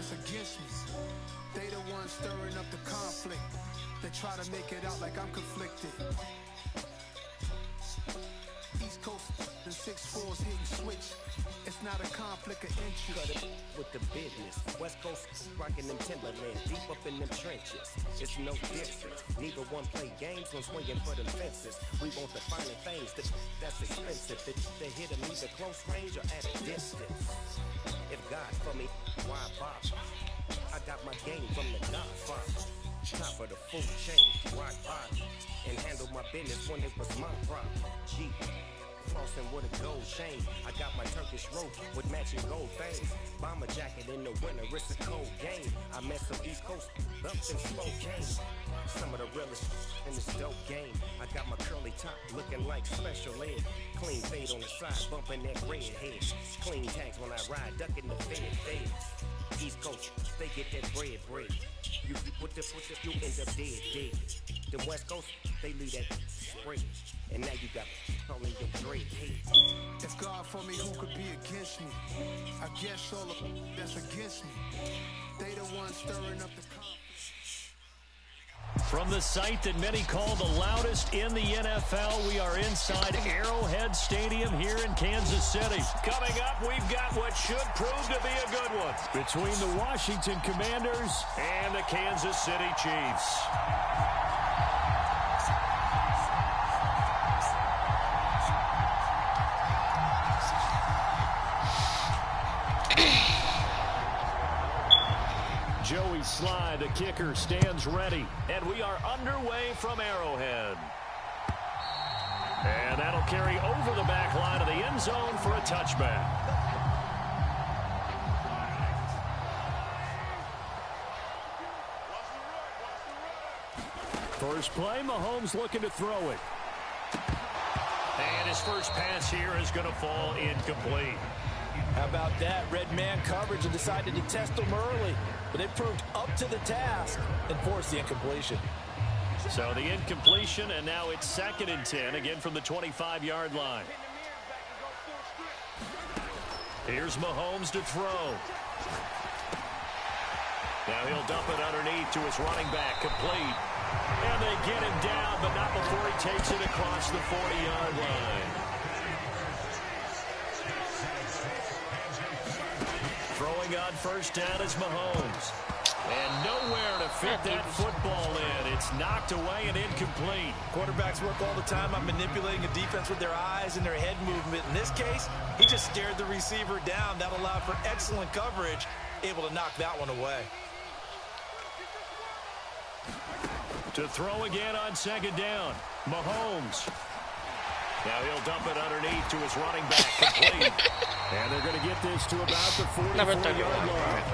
that's against me. They the ones stirring up the conflict. They try to make it out like I'm conflicted. East Coast and 6'4's hitting switch. It's not a conflict of interest. Cut it with the business. West Coast rocking them Timberlands, deep up in them trenches. It's no difference. Neither one play games when swinging for them fences. We want the finer things that's expensive. They hit them either close range or at a distance. If God for me, why bother? I got my game from the Godfather. Top of the food chain, rock bottom, and handle my business when it was my problem. G, flossing with a gold chain. I got my Turkish rope with matching gold things. Bomber jacket in the winter, it's a cold game. I met some East Coast up in Spokane. Some of the realest in this dope game. I got my curly top looking like special ed. Clean fade on the side, bumping that red head. Clean tags when I ride, ducking the fade. East Coast, they get that bread. You put the, you end up dead. The West Coast, they leave that spray. And now you got all in your dread head. If God for me, who could be against me? I guess all of that's against me. They the ones stirring up the conflict. From the site that many call the loudest in the NFL, we are inside Arrowhead Stadium here in Kansas City. Coming up, we've got what should prove to be a good one between the Washington Commanders and the Kansas City Chiefs. Joey Sly, the kicker, stands ready. And we are underway from Arrowhead. And that'll carry over the back line of the end zone for a touchback. First play, Mahomes looking to throw it. And his first pass here is going to fall incomplete. How about that? Red man coverage and decided to test them early. But they proved up to the task and forced the incompletion. So the incompletion, and now it's 2nd and 10, again from the 25-yard line. Here's Mahomes to throw. Now he'll dump it underneath to his running back, complete. And they get him down, but not before he takes it across the 40-yard line. Throwing on first down is Mahomes. And nowhere to fit that football in. It's knocked away and incomplete. Quarterbacks work all the time on manipulating a defense with their eyes and their head movement. In this case, he just stared the receiver down. That allowed for excellent coverage, able to knock that one away. To throw again on 2nd down, Mahomes. Now he'll dump it underneath to his running back, complete. And they're going to get this to about the 44-yard line.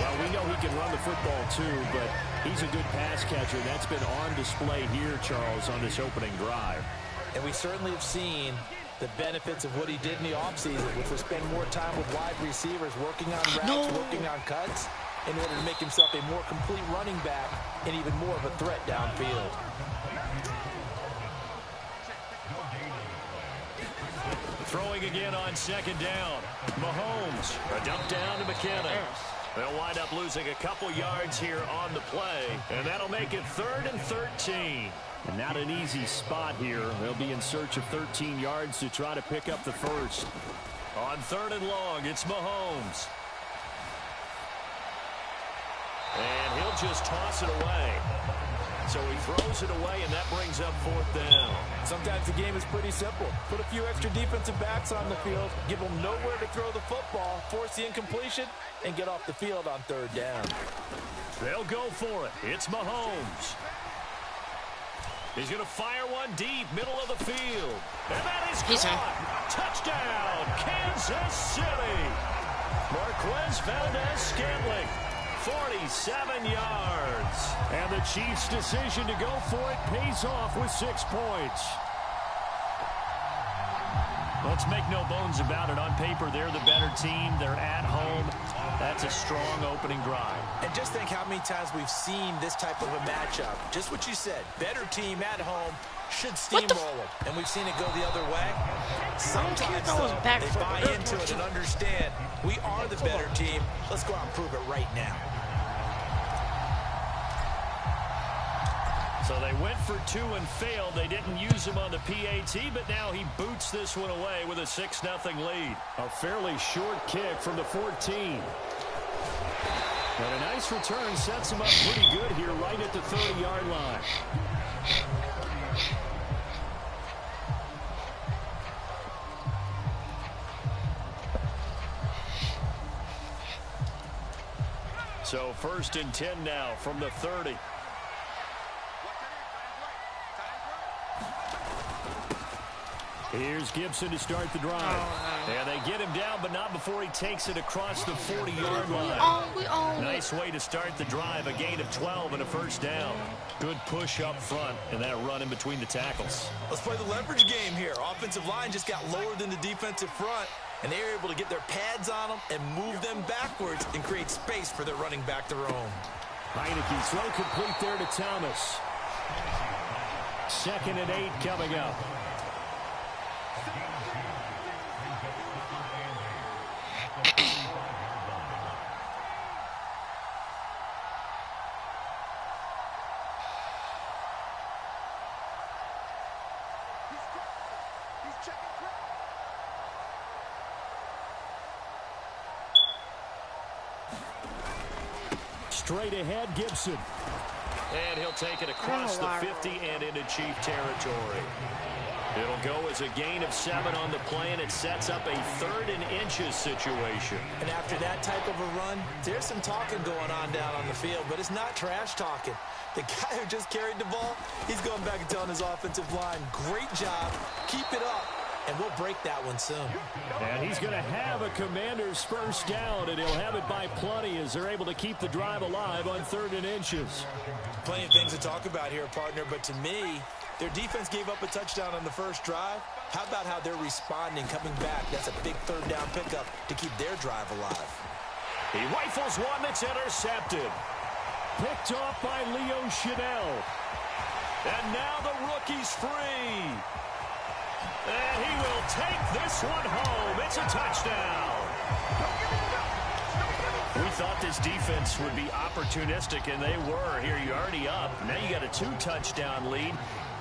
Well, we know he can run the football too, but he's a good pass catcher. That's been on display here, Charles, on this opening drive. And we certainly have seen the benefits of what he did in the offseason, which was spend more time with wide receivers, working on routes, working on cuts, in order to make himself a more complete running back and even more of a threat downfield. Throwing again on 2nd down. Mahomes, a dump down to McKinnon. They'll wind up losing a couple yards here on the play, and that'll make it 3rd and 13. And not an easy spot here. They'll be in search of 13 yards to try to pick up the first. On 3rd and long, it's Mahomes. And he'll just toss it away. So he throws it away, and that brings up 4th down. Sometimes the game is pretty simple. Put a few extra defensive backs on the field, give them nowhere to throw the football, force the incompletion, and get off the field on 3rd down. They'll go for it. It's Mahomes. He's going to fire one deep, middle of the field. And that is caught. Touchdown, Kansas City. Marquez Valdez-Scantling. 47 yards. And the Chiefs' decision to go for it pays off with 6 points. Let's make no bones about it. On paper, they're the better team. They're at home. That's a strong opening drive. And just think how many times we've seen this type of a matchup. Just what you said. Better team at home. should steamroll them, and we've seen it go the other way. Sometimes, though, they buy into it and understand we are the better team. Let's go out and prove it right now. So they went for 2 and failed. They didn't use him on the PAT, but now he boots this one away with a 6-0 lead. A fairly short kick from the 14. And a nice return sets him up pretty good here right at the 30-yard line. So 1st and 10 now from the 30. Here's Gibson to start the drive. And they get him down, but not before he takes it across the 40-yard line. Nice way to start the drive. A gain of 12 and a 1st down. Good push up front and that run in between the tackles. Let's play the leverage game here. Offensive line just got lower than the defensive front, and they were able to get their pads on them and move them backwards and create space for their running back to roam. Heineke throw complete there to Thomas. 2nd and 8 coming up. Straight ahead, Gibson. And he'll take it across the 50 and into Chief territory. It'll go as a gain of 7 on the play, and it sets up a 3rd and inches situation. And after that type of a run, there's some talking going on down on the field, but it's not trash talking. The guy who just carried the ball, he's going back and telling his offensive line, great job, keep it up, and we'll break that one soon. And he's going to have a Commander's 1st down, and he'll have it by plenty as they're able to keep the drive alive on 3rd and inches. Plenty of things to talk about here, partner, but to me, their defense gave up a touchdown on the 1st drive. How about how they're responding, coming back? That's a big 3rd down pickup to keep their drive alive. He rifles one that's intercepted. Picked off by Leo Chanel. And now the rookie's free. And he will take this one home. It's a touchdown. We thought this defense would be opportunistic, and they were. Here, you're already up. Now you got a 2-touchdown lead.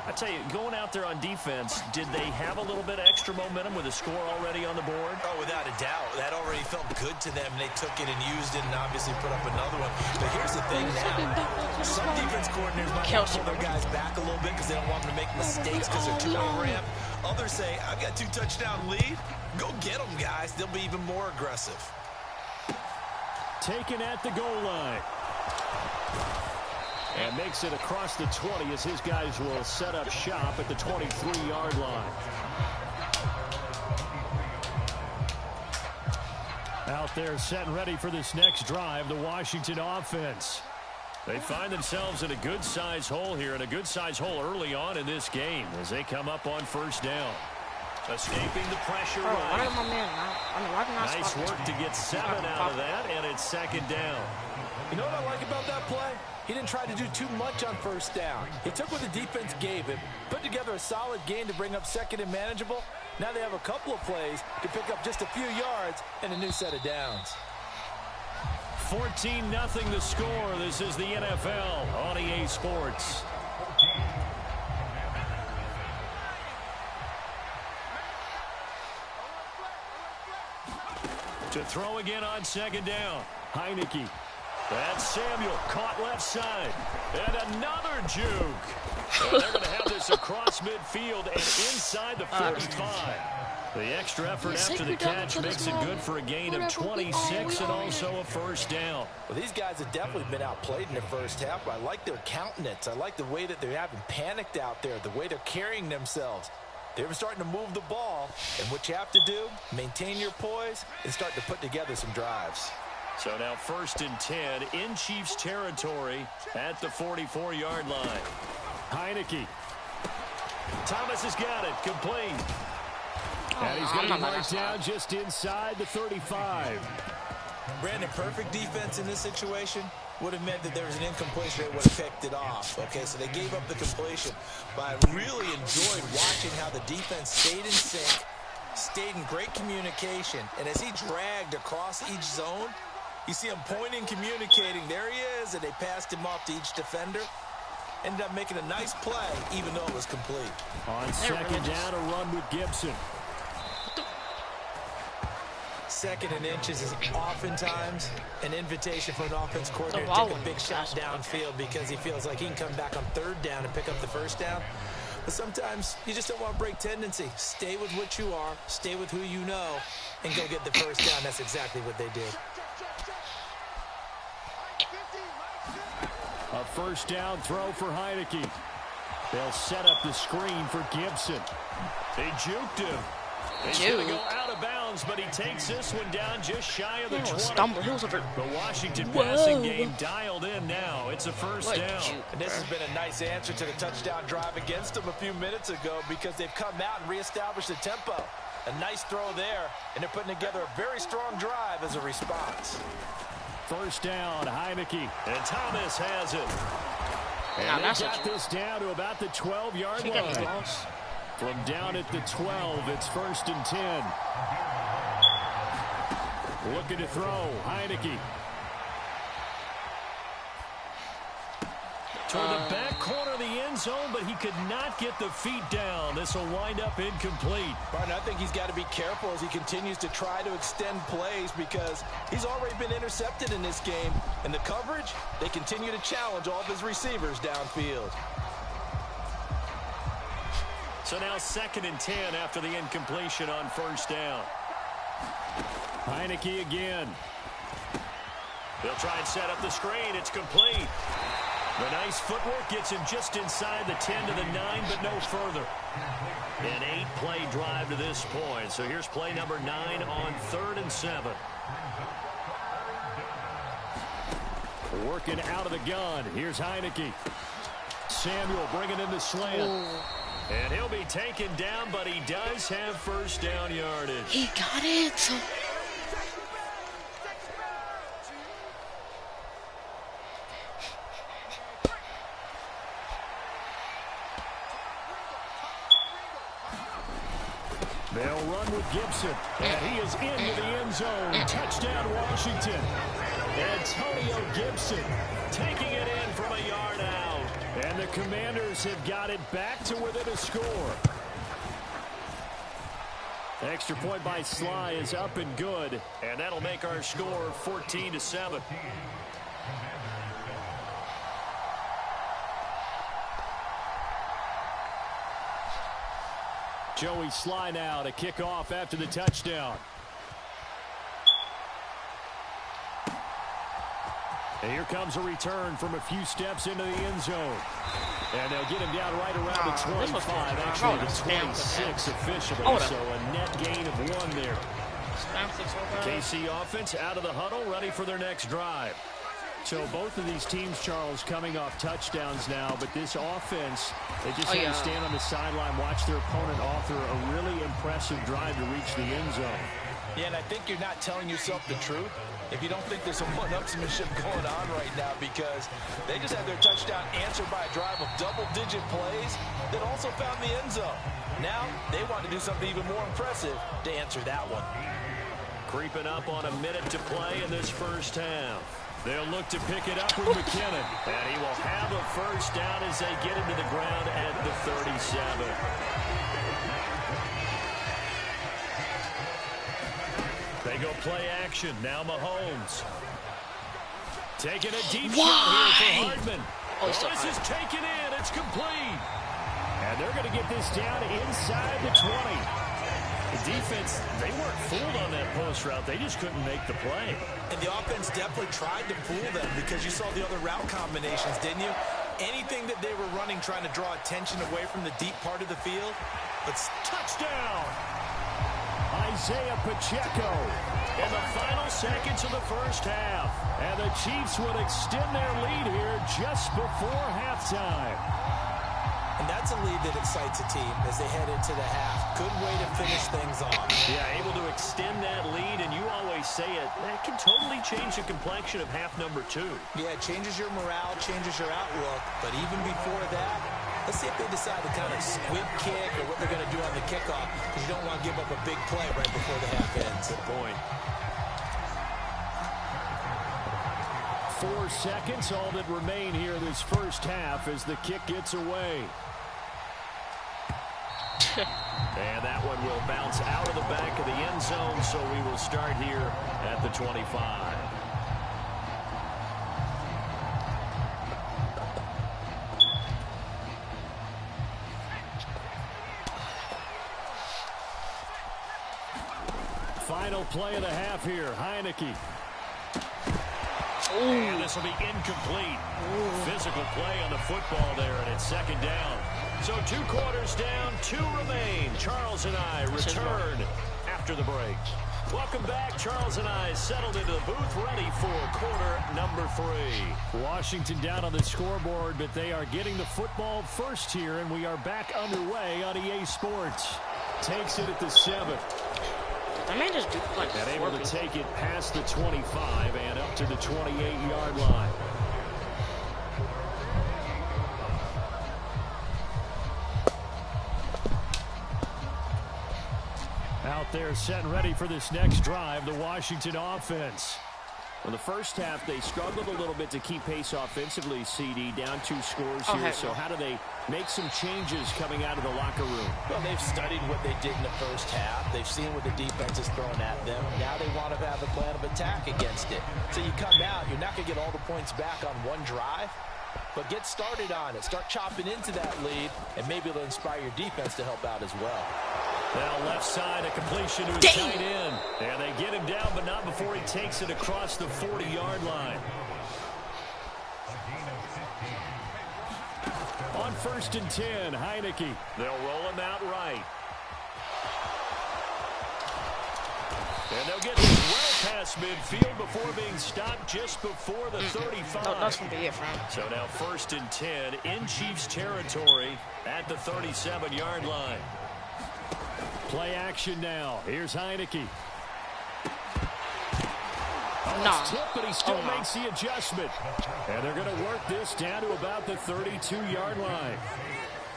I tell you, going out there on defense, did they have a little bit of extra momentum with a score already on the board? Oh, without a doubt. That already felt good to them. They took it and used it and obviously put up another one. But here's the thing now. Some defense coordinators might want to pull their guys back a little bit because they don't want them to make mistakes because they're too over-amped. Others say, I've got 2-touchdown lead. Go get them, guys. They'll be even more aggressive. Taken at the goal line. And makes it across the 20 as his guys will set up shop at the 23-yard line. Out there set and ready for this next drive, the Washington offense. They find themselves in a good-sized hole here, and a good-sized hole early on in this game as they come up on 1st down. Escaping the pressure right. Nice work to get 7 out of that, and it's 2nd down. You know what I like about that play? He didn't try to do too much on 1st down. He took what the defense gave him, put together a solid gain to bring up 2nd and manageable. Now they have a couple of plays to pick up just a few yards and a new set of downs. 14-0 the score. This is the NFL on EA Sports. To throw again on 2nd down. Heineke. That's Samuel, caught left side. And another juke. And they're going to have this across midfield and inside the 45. The extra effort after the catch makes it good for a gain of 26 and also a 1st down. Well, these guys have definitely been outplayed in the 1st half, but I like their countenance. I like the way that they're having panicked out there, the way they're carrying themselves. They're starting to move the ball, and what you have to do, maintain your poise and start to put together some drives. So now 1st and 10 in Chiefs territory at the 44-yard line. Heineke. Thomas has got it. Complete. And he's going to be marked down just inside the 35. Brandon, perfect defense in this situation. would have meant that there was an incompletion. They would have picked it off. Okay, so they gave up the completion. But I really enjoyed watching how the defense stayed in sync, stayed in great communication. And as he dragged across each zone, you see him pointing, communicating. There he is, and they passed him off to each defender. Ended up making a nice play, even though it was complete. On second down, a run with Gibson. Second and inches is oftentimes an invitation for an offense coordinator to take a big shot downfield because he feels like he can come back on third down and pick up the first down. But sometimes you just don't want to break tendency. Stay with what you are, stay with who you know, and go get the first down. That's exactly what they did. A first down throw for Heineke. They'll set up the screen for Gibson. They juked him. He's going to go out of bounds, but he takes this one down just shy of the 20. The Washington passing game dialed in now. It's a first down. And this has been a nice answer to the touchdown drive against them a few minutes ago because they've come out and reestablished the tempo. A nice throw there, and they're putting together a very strong drive as a response. First down, Heineke, and Thomas has it. And they got this down to about the 12-yard line. From down at the 12, it's first and 10. Looking to throw, Heineke. Toward the back corner of the end zone, but he could not get the feet down. This will wind up incomplete. Martin, I think he's got to be careful as he continues to try to extend plays because he's already been intercepted in this game. And the coverage, they continue to challenge all of his receivers downfield. So now second and 10 after the incompletion on first down. Heineke again. They'll try and set up the screen. It's complete. The nice footwork gets him just inside the 10 to the 9, but no further. An 8-play drive to this point. So here's play number 9 on 3rd and 7. Working out of the gun. Here's Heineke. Samuel bringing in the slant. Ooh. And he'll be taken down, but he does have first down yardage. He got it. They'll run with Gibson, and he is into the end zone. Touchdown, Washington. Antonio Gibson taking it in from a yard out. And the Commanders have got it back to within a score. The extra point by Sly is up and good, and that'll make our score 14-7. Joey Sly now to kick off after the touchdown. And here comes a return from a few steps into the end zone. And they'll get him down right around the 25, actually the 26 officially. So a net gain of 1 there. KC offense out of the huddle, ready for their next drive. So both of these teams, Charles, coming off touchdowns now, but this offense, they just had to stand on the sideline, watch their opponent author a really impressive drive to reach the end zone. Yeah, and I think you're not telling yourself the truth if you don't think there's some one-upsmanship going on right now, because they just had their touchdown answered by a drive of double-digit plays that also found the end zone. Now they want to do something even more impressive to answer that one. Creeping up on a minute to play in this first half. They'll look to pick it up with McKinnon, and he will have a first down as they get him to the ground at the 37. They go play action. Now Mahomes. Taking a deep shot here for Hardman. This is taken in. It's complete. And they're going to get this down inside the 20. The defense, they weren't fooled on that post route. They just couldn't make the play. And the offense definitely tried to fool them because you saw the other route combinations, didn't you? Anything that they were running trying to draw attention away from the deep part of the field. But touchdown! Isaiah Pacheco in the final seconds of the first half. And the Chiefs would extend their lead here just before halftime. And And that's a lead that excites a team as they head into the half. Good way to finish things off. Yeah, able to extend that lead, and you always say it, that can totally change the complexion of half number 2. Yeah, it changes your morale, changes your outlook. But even before that, let's see if they decide to kind of squib kick or what they're going to do on the kickoff, because you don't want to give up a big play right before the half ends. Good point. 4 seconds, all that remain here this first half as the kick gets away. And that one will bounce out of the back of the end zone, so we will start here at the 25. Final play of the half here, Heineke. And this will be incomplete. Physical play on the football there, and it's second down. So 2 quarters down, 2 remain. Charles and I return after the break. Welcome back. Charles and I settled into the booth, ready for quarter number 3. Washington down on the scoreboard, but they are getting the football first here, and we are back underway on EA Sports. Takes it at the 7. I may just do like and able to take it past the 25 and up to the 28-yard line. Out there set and ready for this next drive, the Washington offense. In the first half, they struggled a little bit to keep pace offensively, CD, down 2 scores here. So how do they make some changes coming out of the locker room? Well, they've studied what they did in the first half. They've seen what the defense is throwing at them. Now they want to have a plan of attack against it. So you come out, you're not going to get all the points back on one drive, but get started on it. Start chopping into that lead, and maybe it'll inspire your defense to help out as well. Now left side, a completion to his tight end. And they get him down, but not before he takes it across the 40-yard line. On 1st and 10, Heineke. They'll roll him out right. And they'll get this well past midfield before being stopped just before the 35. No, that's going to be it, friend. So now 1st and 10 in Chiefs territory at the 37-yard line. Play action now. Here's Heineke. Nah. Tip, but he still makes the adjustment. And they're going to work this down to about the 32-yard line.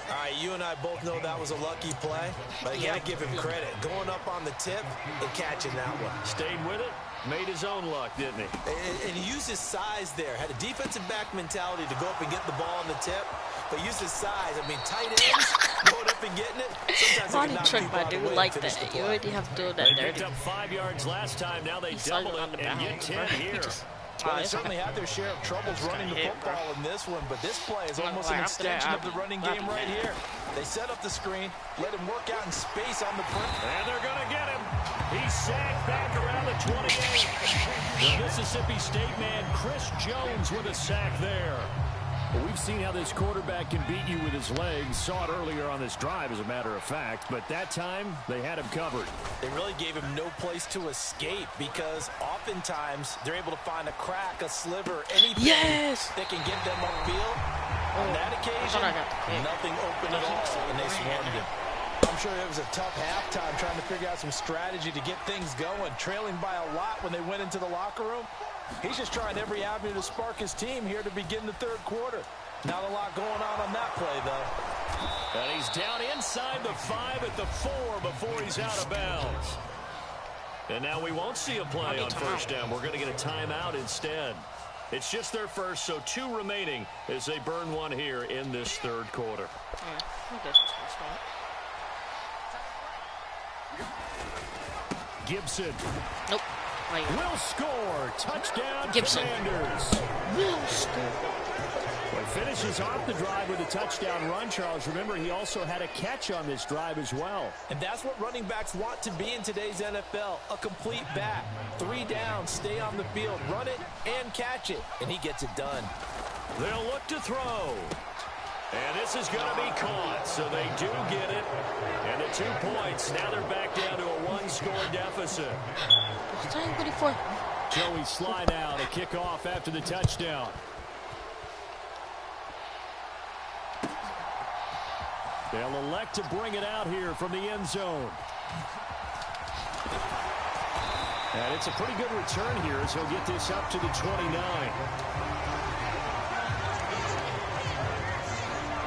All right, you and I both know that was a lucky play, but I got to give him credit. Going up on the tip and catching that one. Stayed with it, made his own luck, didn't he? And he used his size there. Had a defensive back mentality to go up and get the ball on the tip, but used his size. I mean, tight ends, going up and getting it. Sometimes Body trick, but I do like that. You already have to do that. They picked up 5 yards last time. Now they double it and get 10 here. Well, they certainly had their share of troubles running the football in this one, but this play is almost an extension of the running game right here. They set up the screen, let him work out in space on the perimeter. And they're going to get him. He sagged back around the 28. The Mississippi State man, Chris Jones, with a sack there. Well, we've seen how this quarterback can beat you with his legs. Saw it earlier on this drive, as a matter of fact. But that time, they had him covered. They really gave him no place to escape because oftentimes they're able to find a crack, a sliver, anything that can get them upfield. On that occasion, nothing open at all, and they swarmed him. I'm sure it was a tough halftime trying to figure out some strategy to get things going. Trailing by a lot when they went into the locker room. He's just trying every avenue to spark his team here to begin the third quarter. Not a lot going on that play, though. And he's down inside the 5 at the 4 before he's out of bounds. And now we won't see a play on first down. We're going to get a timeout instead. It's just their first, so 2 remaining as they burn one here in this third quarter. Gibson. Nope. Will score. Touchdown, Gibson. Commanders. Will score. Well, he finishes off the drive with a touchdown run, Charles. Remember, he also had a catch on this drive as well. And that's what running backs want to be in today's NFL, a complete back. 3 downs, stay on the field, run it, and catch it. And he gets it done. They'll look to throw. And this is going to be caught, so they do get it. And the 2 points, now they're back down to a 1-score deficit. Joey Sly now to kick off after the touchdown. They'll elect to bring it out here from the end zone. And it's a pretty good return here as he'll get this up to the 29.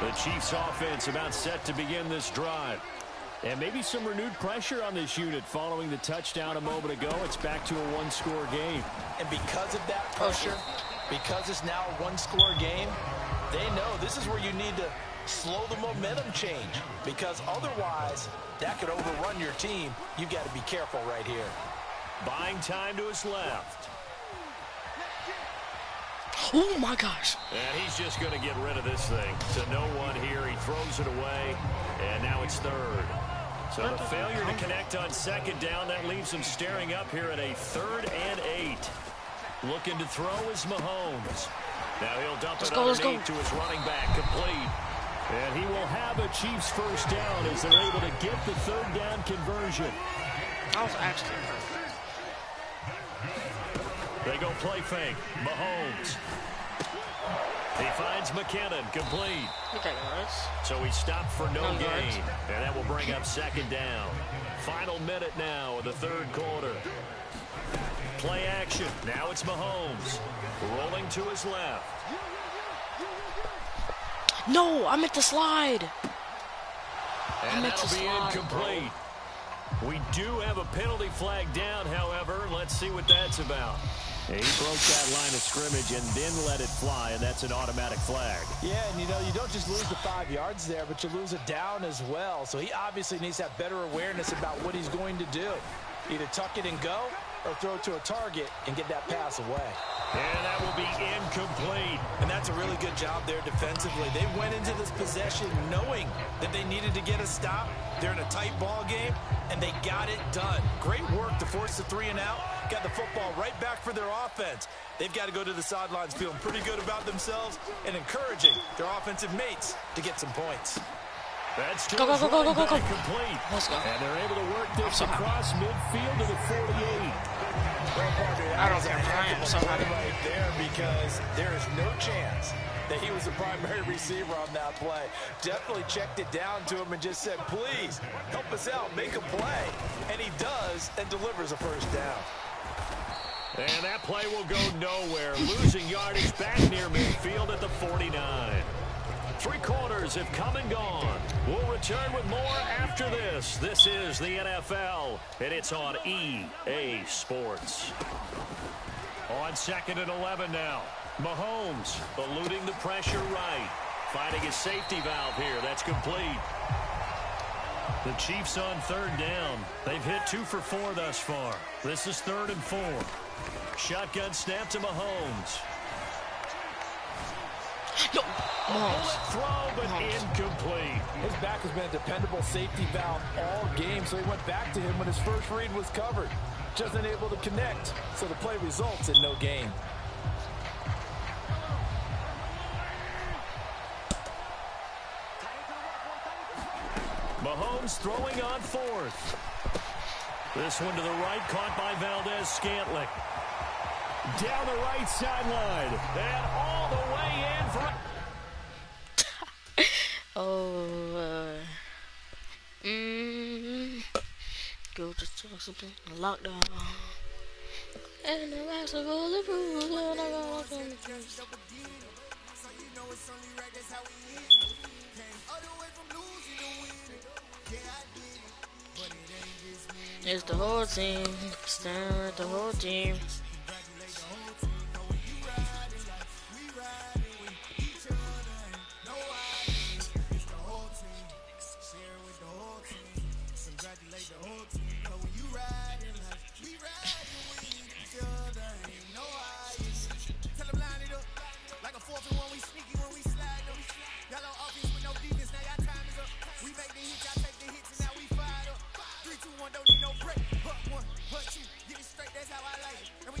The Chiefs offense about set to begin this drive. And maybe some renewed pressure on this unit following the touchdown a moment ago. It's back to a one-score game. And because of that pressure, because it's now a one-score game, they know this is where you need to slow the momentum change, because otherwise that could overrun your team. You've got to be careful right here. Buying time to his left. Oh, my gosh. And he's just going to get rid of this thing. To no one here. He throws it away, and now it's third. So the failure to connect on second down, that leaves him staring up here at a 3rd and 8. Looking to throw is Mahomes. Now he'll dump it underneath to his running back, complete. And he will have a Chiefs first down as they're able to get the 3rd down conversion. That was actually perfect. They go play fake. Mahomes. He finds McKinnon, complete. So he stopped for no gain. And that will bring up second down. Final minute now of the 3rd quarter. Play action. Now it's Mahomes. Rolling to his left. No, I meant to slide. And that'll be incomplete. We do have a penalty flag down, however. Let's see what that's about. He broke that line of scrimmage and then let it fly, and that's an automatic flag. Yeah, and you know, you don't just lose the 5 yards there, but you lose it down as well. So he obviously needs to have better awareness about what he's going to do. Either tuck it and go or throw it to a target and get that pass away. And that will be incomplete. And that's a really good job there defensively. They went into this possession knowing that they needed to get a stop. They're in a tight ball game, and they got it done. Great work to force the 3 and out. Got the football right back for their offense. They've got to go to the sidelines feeling pretty good about themselves and encouraging their offensive mates to get some points. That's go. complete. Let's go. And they're able to work this across midfield to the 48. I don't care. I am so happy. Right there, because there is no chance that he was the primary receiver on that play. Definitely checked it down to him and just said, please, help us out, make a play. And he does and delivers a first down. And that play will go nowhere. Losing yardage back near midfield at the 49. 3 quarters have come and gone. We'll return with more after this. This is the NFL, and it's on EA Sports. On 2nd and 11 now. Mahomes eluding the pressure right. Finding his safety valve here. That's complete. The Chiefs on 3rd down. They've hit 2 for 4 thus far. This is 3rd and 4. Shotgun snap to Mahomes. No. Bullet throw, but incomplete. His back has been a dependable safety valve all game, so he went back to him when his first read was covered. Just unable to connect, so the play results in no gain. Mahomes throwing on 4th. This one to the right, caught by Valdez-Scantling. Down the right sideline, and all the way in for... Go to something, lockdown. And the rest of all the rules, and I got on it's the whole team, stand with the whole team. Don't need no break. But 1, but 2, get it straight, that's how I like it. And we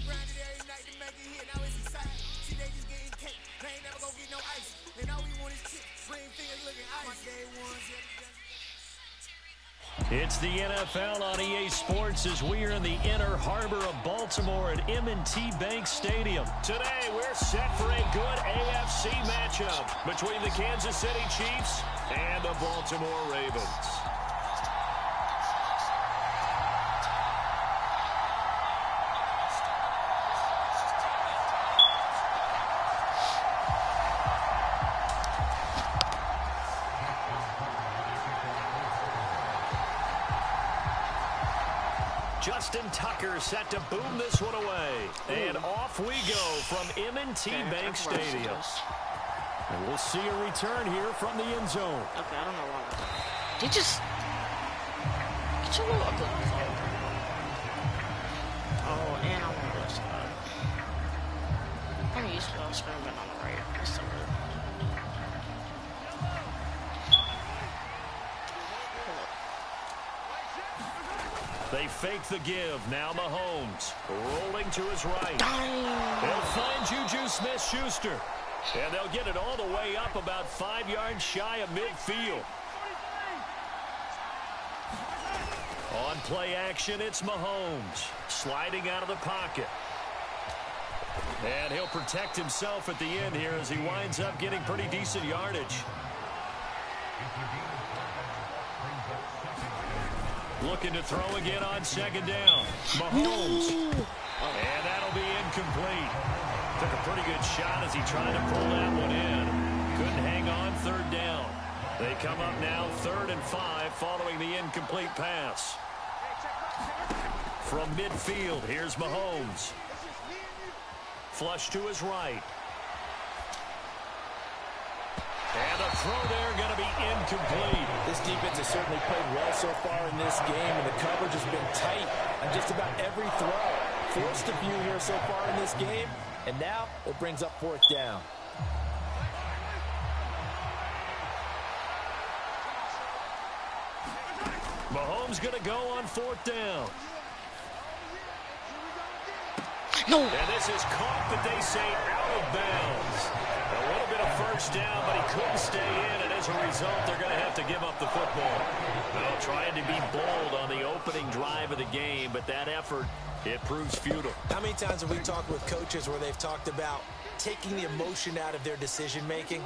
It's the NFL on EA Sports as we are in the inner harbor of Baltimore at M&T Bank Stadium. Today, we're set for a good AFC matchup between the Kansas City Chiefs and the Baltimore Ravens. Justin Tucker set to boom this one away. And off we go from M&T Bank Stadium. And we'll see a return here from the end zone. Okay, I don't know why. They just... Get your little ugly. Oh, and I'm on this side. I'm used to screaming on the right. That's so weird. They fake the give. Now Mahomes rolling to his right. Dang. They'll find Juju Smith-Schuster. And they'll get it all the way up about 5 yards shy of midfield. On play action, it's Mahomes sliding out of the pocket. And he'll protect himself at the end here as he winds up getting pretty decent yardage. Looking to throw again on second down. Mahomes. And that'll be incomplete. Took a pretty good shot as he tried to pull that one in. Couldn't hang on third down. They come up now 3rd and 5 following the incomplete pass. From midfield, here's Mahomes. Flush to his right. And the throw there going to be incomplete. This defense has certainly played well so far in this game, and the coverage has been tight on just about every throw. Forced a few here so far in this game, and now it brings up 4th down. Mahomes going to go on 4th down. No. And this is caught, but they say out of bounds. A little bit of first down, but he couldn't stay in, and as a result, they're going to have to give up the football. Well, trying to be bold on the opening drive of the game, but that effort, it proves futile. How many times have we talked with coaches where they've talked about taking the emotion out of their decision-making?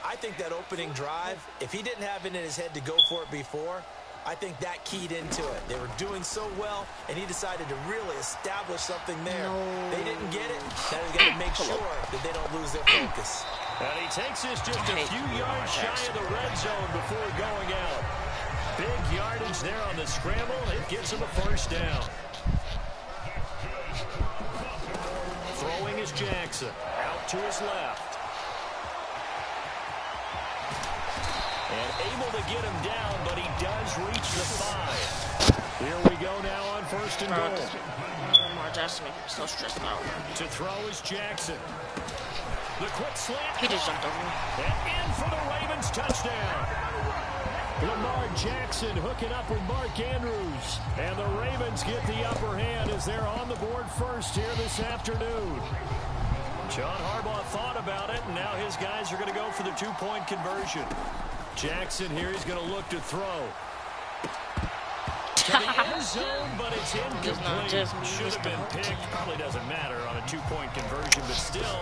I think that opening drive, if he didn't have it in his head to go for it before, I think that keyed into it. They were doing so well, and he decided to really establish something there. No. They didn't get it. Now he's got to make sure that they don't lose their focus. And he takes this just a few yards shy of the red zone before going out. Big yardage there on the scramble. It gets him a first down. Throwing is Jackson. Out to his left. And able to get him down, but he does reach the 5. Here we go now on 1st and goal. Lamar Jackson making me so stressed out. To throw is Jackson. The quick slant. He just jumped over me. And in for the Ravens touchdown. Lamar Jackson hooking up with Mark Andrews. And the Ravens get the upper hand as they're on the board first here this afternoon. John Harbaugh thought about it, and now his guys are going to go for the 2-point conversion. Jackson here, he's going to look to throw. To the end zone, but it's incomplete. Should have been picked. Probably doesn't matter on a 2-point conversion, but still,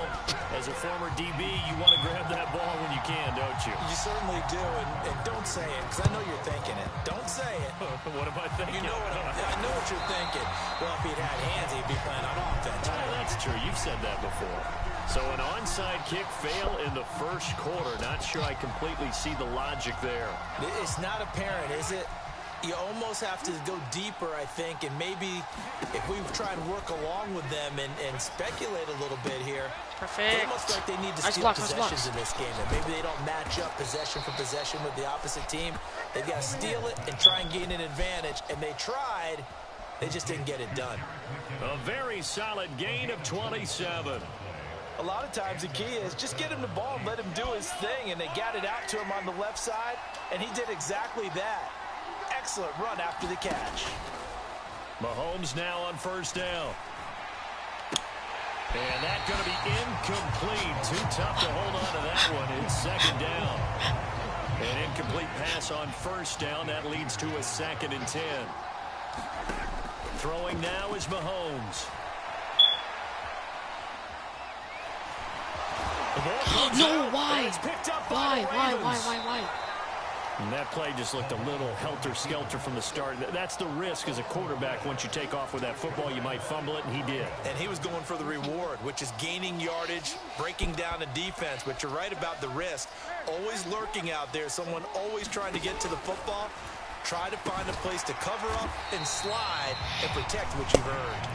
as a former DB, you want to grab that ball when you can, don't you? You certainly do, and don't say it, because I know you're thinking it. Don't say it. What am I thinking? You know I know what you're thinking. Well, if he'd had hands, he'd be playing on offense. Oh, that's true. You've said that before. So an onside kick fail in the first quarter. Not sure I completely see the logic there. It's not apparent, is it? You almost have to go deeper, I think, and maybe if we try and work along with them and speculate a little bit here, Perfect. it's almost like they need to steal possessions in this game, and maybe they don't match up possession for possession with the opposite team. They've got to steal it and try and gain an advantage, and they tried. They just didn't get it done. A very solid gain of 27. A lot of times the key is just get him the ball and let him do his thing, and they got it out to him on the left side, and he did exactly that. Excellent run after the catch. Mahomes now on 1st down. And that's going to be incomplete. Too tough to hold on to that one. It's 2nd down. An incomplete pass on first down. That leads to a 2nd and 10. Throwing now is Mahomes. No, why? Why? And that play just looked a little helter-skelter from the start. That's the risk as a quarterback. Once you take off with that football, you might fumble it, and he did. And he was going for the reward, which is gaining yardage, breaking down a defense. But you're right about the risk. Always lurking out there, someone always trying to get to the football. Try to find a place to cover up and slide and protect what you've earned.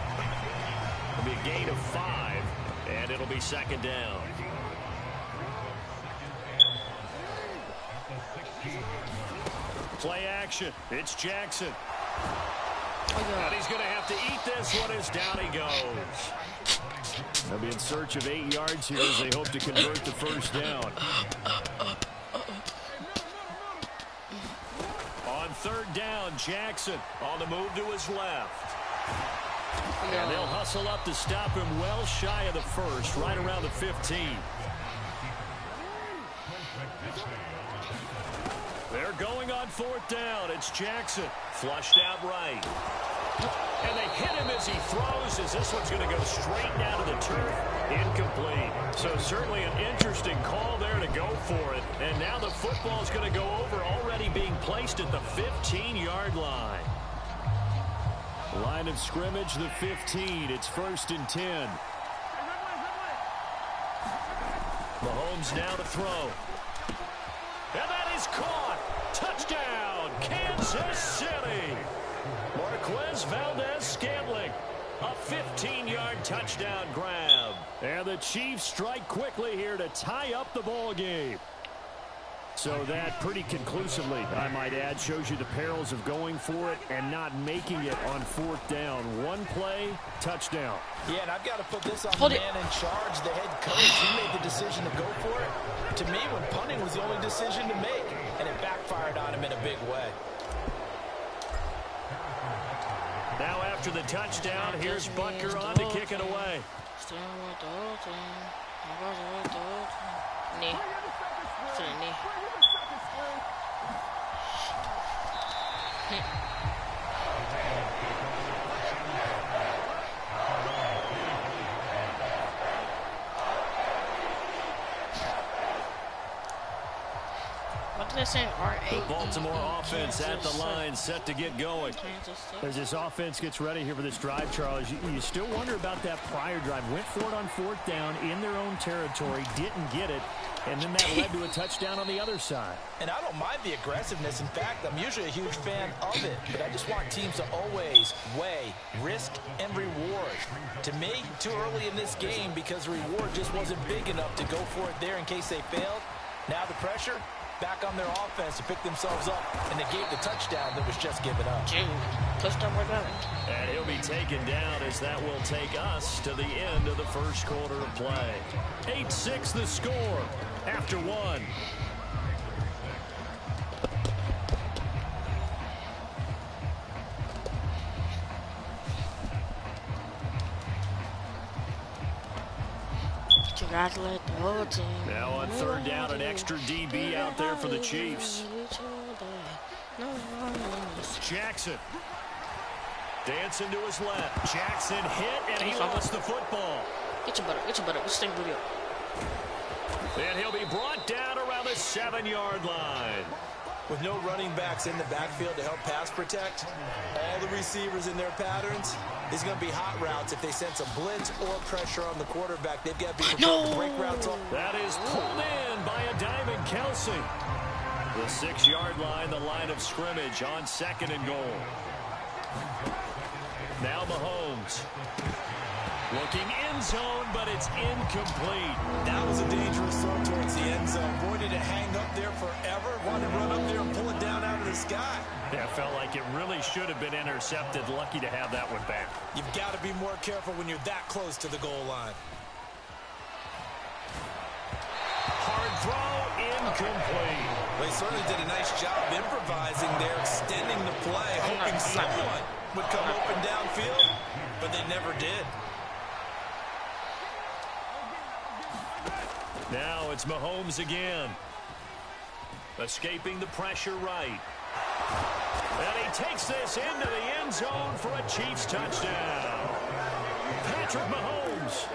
It'll be a gain of 5, and it'll be 2nd down. Play action. It's Jackson. And he's going to have to eat this one as down he goes. They'll be in search of 8 yards here as they hope to convert the first down. On 3rd down, Jackson on the move to his left. And they'll hustle up to stop him well shy of the first, right around the 15. They're going on 4th down. It's Jackson. Flushed out right. And they hit him as he throws, as this one's going to go straight down to the turf. Incomplete. So certainly an interesting call there to go for it. And now the football is going to go over, already being placed at the 15-yard line. Line of scrimmage, the 15. It's 1st and 10. Mahomes now to throw. And that is caught. Touchdown, Kansas City. Marquez Valdez-Scantling. A 15-yard touchdown grab. And the Chiefs strike quickly here to tie up the ball game. So that pretty conclusively, I might add, shows you the perils of going for it and not making it on 4th down. One play, touchdown. Yeah, and I've got to put this on the man in charge, the head coach. He made the decision to go for it. To me, when punting was the only decision to make, and it backfired on him in a big way. Now after the touchdown, here's Butker on to kick it away. What did they say? The Baltimore offense at the line, set to get going. As this offense gets ready here for this drive, Charles, you still wonder about that prior drive. Went for it on 4th down in their own territory, didn't get it, and then that led to a touchdown on the other side. And I don't mind the aggressiveness. In fact, I'm usually a huge fan of it, but I just want teams to always weigh risk and reward. To me, too early in this game because the reward just wasn't big enough to go for it there in case they failed. Now the pressure back on their offense to pick themselves up, and they gave the touchdown that was just given up. Touchdown right now. And he'll be taken down as that will take us to the end of the first quarter of play. 8-6 the score after 1. Congratulate the whole team. Now on 3rd down, an extra DB out there for the Chiefs. Jackson. Dancing to his left. Jackson hit, and he lost the football. Get your butter. Let's take a video. And he'll be brought down around the 7-yard line. With no running backs in the backfield to help pass protect, all the receivers in their patterns, there's going to be hot routes if they sense a blitz or pressure on the quarterback. They've got to be prepared to break routes off. That is pulled in by a Diamond Kelsey. The 6-yard line, the line of scrimmage on 2nd and goal. Now Mahomes. Looking end zone, but it's incomplete. That was a dangerous throw towards the end zone. Boy, did it hang up there forever. Wanted to run up there and pull it down out of the sky. Yeah, felt like it really should have been intercepted. Lucky to have that one back. You've got to be more careful when you're that close to the goal line. Hard throw, incomplete. They certainly did a nice job improvising there, extending the play, hoping someone would come open downfield, but they never did. Now it's Mahomes again. Escaping the pressure right. And he takes this into the end zone for a Chiefs touchdown. Patrick Mahomes.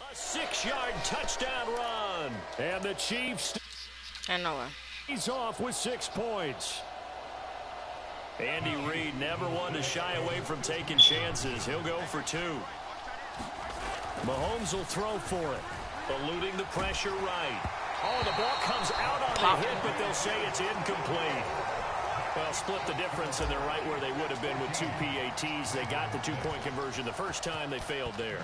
A 6-yard touchdown run. And the Chiefs... He's off with 6 points. Andy Reid never one to shy away from taking chances. He'll go for 2. Mahomes will throw for it. Eluding the pressure right. Oh, the ball comes out on the hit, but they'll say it's incomplete. Well, split the difference, and they're right where they would have been with 2 PATs. They got the 2-point conversion the first time. They failed there.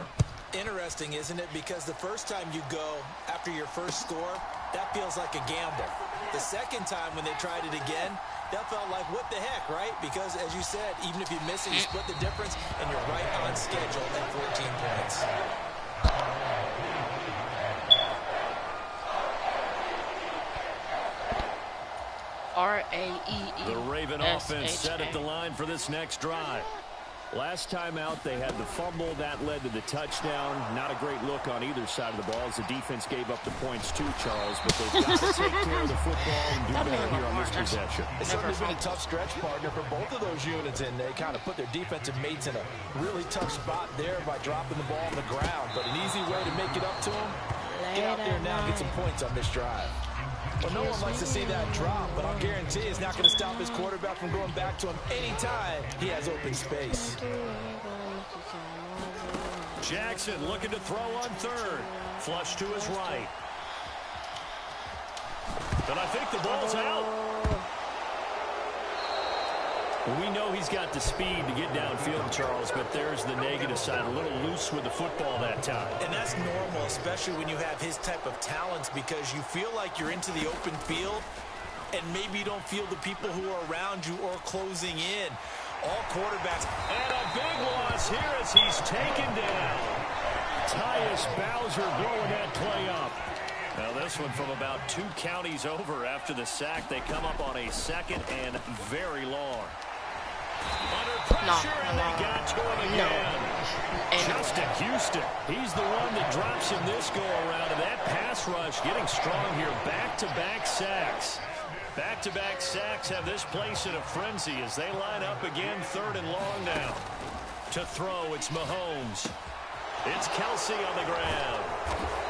Interesting, isn't it? Because the first time you go after your first score, that feels like a gamble. The second time when they tried it again, that felt like, what the heck, right? Because, as you said, even if you miss it, you split the difference, and you're right on schedule at 14 points. R-A-E-E. The Raven offense set at the line for this next drive. Last time out, they had the fumble. That led to the touchdown. Not a great look on either side of the ball as the defense gave up the points too, Charles. But they've got to take care of the football and do better here on this possession. It's certainly been a tough stretch, partner, for both of those units, and they kind of put their defensive mates in a really tough spot there by dropping the ball on the ground. But an easy way to make it up to them, get out there now and get some points on this drive. Well, no one likes to see that drop, but I'll guarantee it's not going to stop his quarterback from going back to him anytime he has open space. Jackson looking to throw on 3rd. Flush to his right. But I think the ball's out. We know he's got the speed to get downfield, Charles, but there's the negative side. A little loose with the football that time. And that's normal, especially when you have his type of talents, because you feel like you're into the open field, and maybe you don't feel the people who are around you or closing in. All quarterbacks. And a big loss here as he's taken down. Tyus Bowser blowing that play up. Now this one from about 2 counties over after the sack. They come up on a 2nd and very long. Under pressure, and they got to him again. Justin Houston, he's the one that drops him this go-around. And that pass rush getting strong here. Back-to-back sacks. Back-to-back sacks have this place in a frenzy as they line up again 3rd and long now. To throw, it's Mahomes. It's Kelsey on the ground.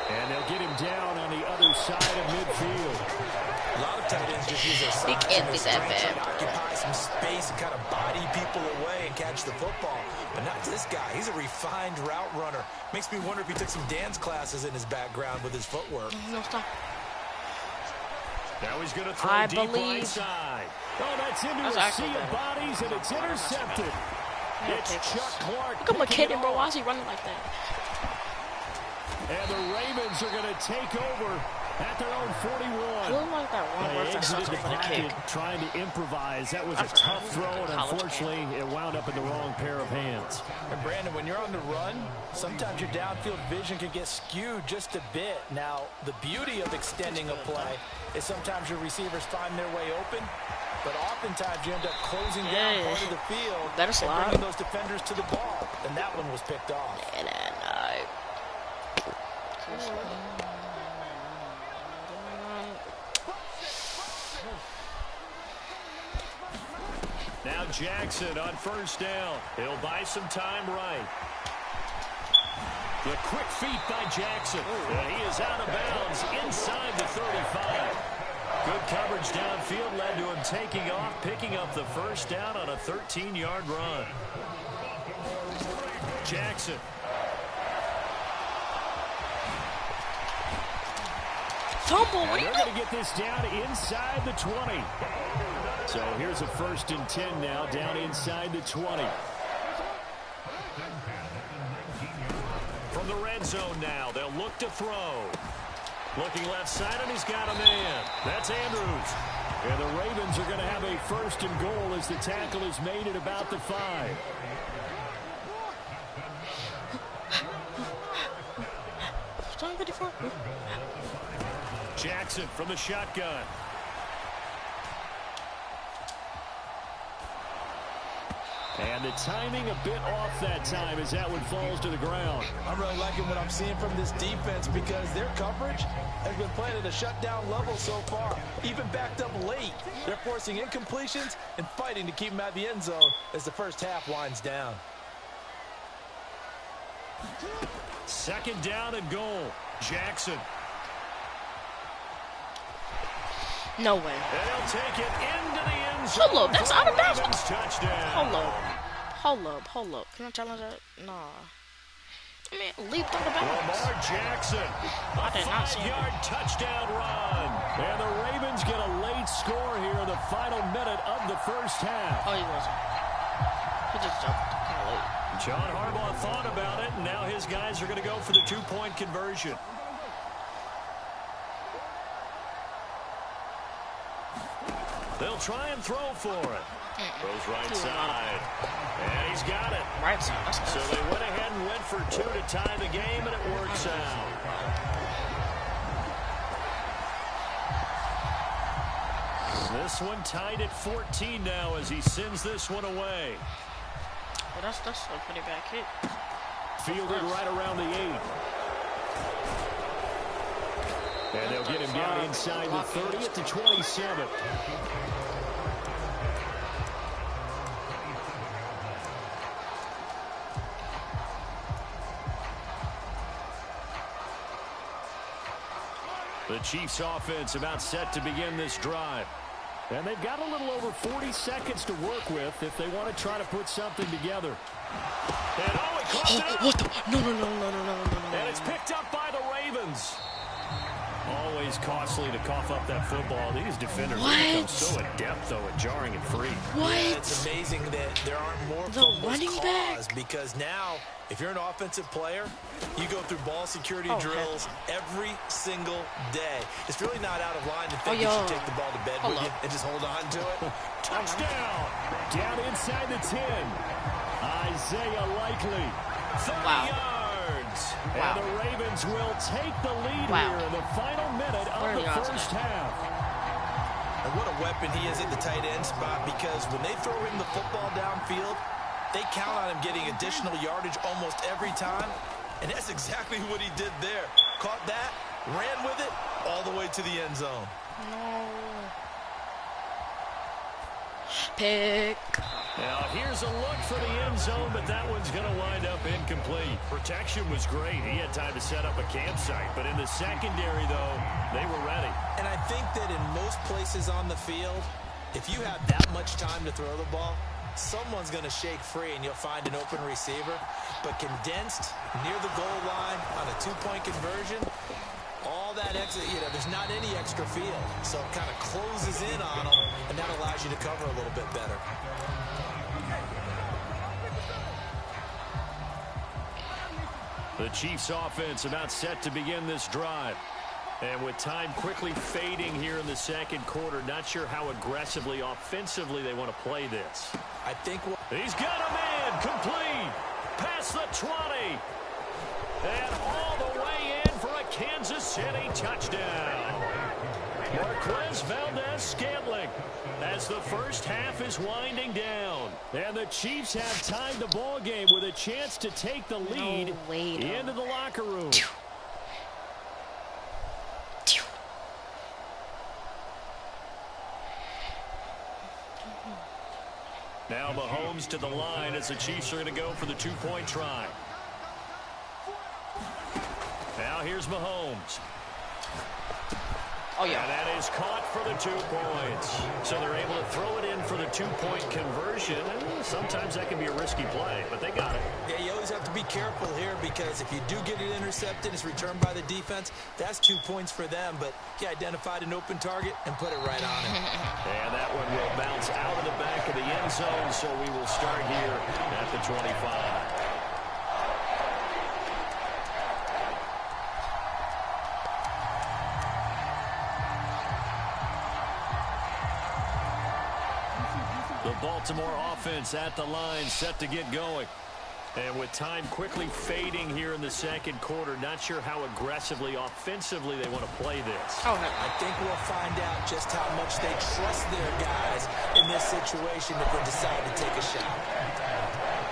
And they'll get him down on the other side of midfield. A lot of tight ends just use their size and their strength to occupy some space and kind of body people away and catch the football. But not this guy. He's a refined route runner. Makes me wonder if he took some dance classes in his background with his footwork. No, stop. Now he's going to throw deep right side. Oh, that's into a sea of bodies, and it's intercepted. It's Chuck Clark. Look at McKinnon, bro. Why is he running like that? And the Ravens are going to take over at their own 41. Look like that one worth exited the pocket, trying to improvise. That was a tough throw, and unfortunately, it wound up in the wrong pair of hands. And Brandon, when you're on the run, sometimes your downfield vision can get skewed just a bit. Now, the beauty of extending a play is sometimes your receivers find their way open, but oftentimes you end up closing down part of the field and bringing those defenders to the ball. And that one was picked off. Now Jackson on 1st down. He'll buy some time right. The quick feet by Jackson. And he is out of bounds inside the 35. Good coverage downfield led to him taking off, picking up the 1st down on a 13-yard run. Jackson. Fumble. They're going to get this down inside the 20. So here's a 1st and 10 now, down inside the 20. From the red zone now, they'll look to throw. Looking left side, and he's got a man. That's Andrews. And the Ravens are going to have a 1st and goal as the tackle is made at about the 5. Jackson from the shotgun. And the timing a bit off that time as that one falls to the ground. I'm really liking what I'm seeing from this defense because their coverage has been playing at a shutdown level so far. Even backed up late, they're forcing incompletions and fighting to keep them at the end zone as the first half winds down. Second down and goal. Jackson. No way. And he'll take it into the end zone. Hold up, that's out of bounds. Touchdown. Hold up. Can I challenge that? Nah. I mean, leaped out of bounds. Lamar Jackson. I did not see him. 5-yard touchdown run. And the Ravens get a late score here in the final minute of the first half. Oh, he wasn't. He just jumped kind of late. John Harbaugh thought about it, and now his guys are going to go for the two-point conversion. They'll try and throw for it. Goes right side. And he's got it. Right side. So they went ahead and went for two to tie the game, and it works out. This one tied at 14 now as he sends this one away. Well, that's a pretty bad kick. Fielded right around the 8. And they'll get him down inside the 30 at the 27. The Chiefs offense about set to begin this drive. And they've got a little over 40 seconds to work with if they want to try to put something together. And oh, it caught it. What the? No. And it's picked up by the Ravens. Always costly to cough up that football. These defenders become so adept, though, at jarring it free. What? Yeah, it's amazing that there aren't more fumbles caused because now, if you're an offensive player, you go through ball security drills every single day. It's really not out of line to think you should take the ball to bed with you and just hold on to it. Touchdown! Down inside the 10. Isaiah Likely. 30 yards. And the Ravens will take the lead here in the final minute of the first half. And what a weapon he is at the tight end spot because when they throw him the football downfield, they count on him getting additional yardage almost every time. And that's exactly what he did there. Caught that, ran with it, all the way to the end zone. No. Pick. Now, here's a look for the end zone, but that one's going to wind up incomplete. Protection was great. He had time to set up a campsite, but in the secondary, though, they were ready. And I think that in most places on the field, if you have that much time to throw the ball, someone's going to shake free and you'll find an open receiver. But condensed near the goal line on a two-point conversion, all that extra, there's not any extra field. So it kind of closes in on them, and that allows you to cover a little bit better. The Chiefs offense about set to begin this drive. And with time quickly fading here in the second quarter, not sure how aggressively, offensively they want to play this. I think he's got a man complete past the 20 and all the way in for a Kansas City touchdown. Marquez Valdez-Scantling as the first half is winding down. And the Chiefs have tied the ball game with a chance to take the lead into the locker room. Now Mahomes to the line as the Chiefs are going to go for the two-point try. Now here's Mahomes. And that is caught for the 2 points. So they're able to throw it in for the two-point conversion. And sometimes that can be a risky play, but they got it. Yeah, you always have to be careful here because if you do get it intercepted, it's returned by the defense. That's 2 points for them, but he identified an open target and put it right on it. And that one will bounce out of the back of the end zone, so we will start here at the 25. The Baltimore offense at the line, set to get going. And with time quickly fading here in the second quarter, not sure how aggressively, offensively they want to play this. I think we'll find out just how much they trust their guys in this situation if they decide to take a shot.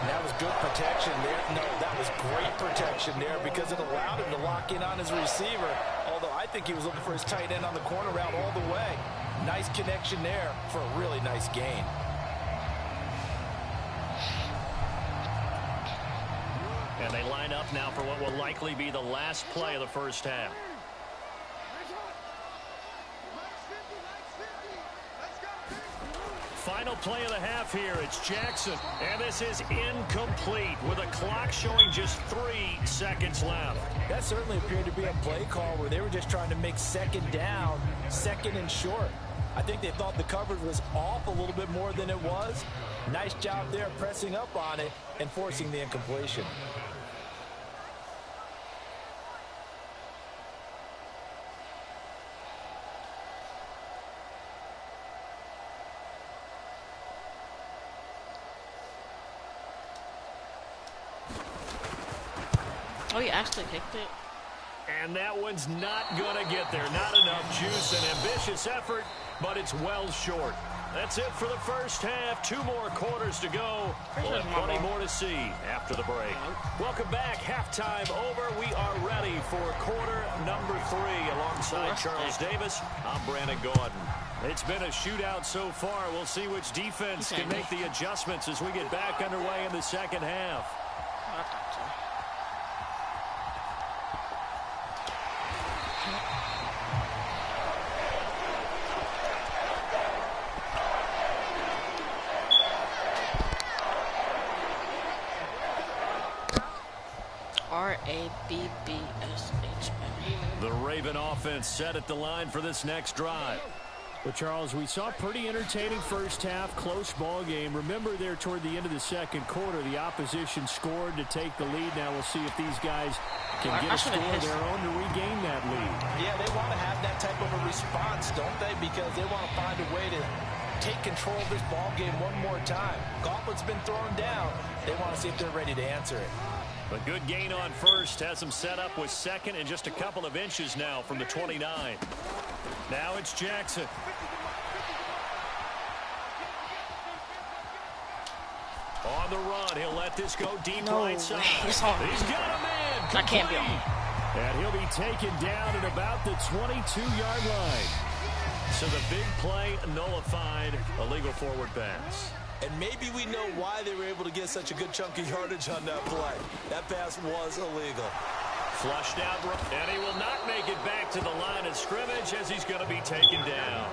And that was good protection there. No, that was great protection there because it allowed him to lock in on his receiver. Although I think he was looking for his tight end on the corner route all the way. Nice connection there for a really nice gain. And they line up now for what will likely be the last play of the first half. Final play of the half here. It's Jackson. And this is incomplete with a clock showing just 3 seconds left. That certainly appeared to be a play call where they were just trying to make second down, second and short. I think they thought the coverage was off a little bit more than it was. Nice job there pressing up on it and forcing the incompletion. Oh, you actually kicked it. And that one's not going to get there. Not enough juice. An ambitious effort, but it's well short. That's it for the first half. 2 more quarters to go. We'll have plenty more to see after the break. Welcome back. Halftime over. We are ready for quarter number 3. Alongside Charles Davis, I'm Brandon Gordon. It's been a shootout so far. We'll see which defense can make the adjustments as we get back underway in the second half. R-A-B-B-S-H. The Raven offense set at the line for this next drive. Well, Charles, we saw a pretty entertaining first half, close ball game. Remember there toward the end of the second quarter, the opposition scored to take the lead. Now we'll see if these guys can get a score of their own to regain that lead. Yeah, they want to have that type of a response, don't they? Because they want to find a way to take control of this ball game one more time. Gauntlet's been thrown down. They want to see if they're ready to answer it. A good gain on first has them set up with second and just a couple of inches now from the 29. Now it's Jackson. On the run, he'll let this go deep right side. He's got a man. Complete. That can't be on. And he'll be taken down at about the 22-yard line. So the big play nullified, illegal forward pass. And maybe we know why they were able to get such a good chunk of yardage on that play. That pass was illegal. Flushed out, and he will not make it back to the line of scrimmage as he's going to be taken down.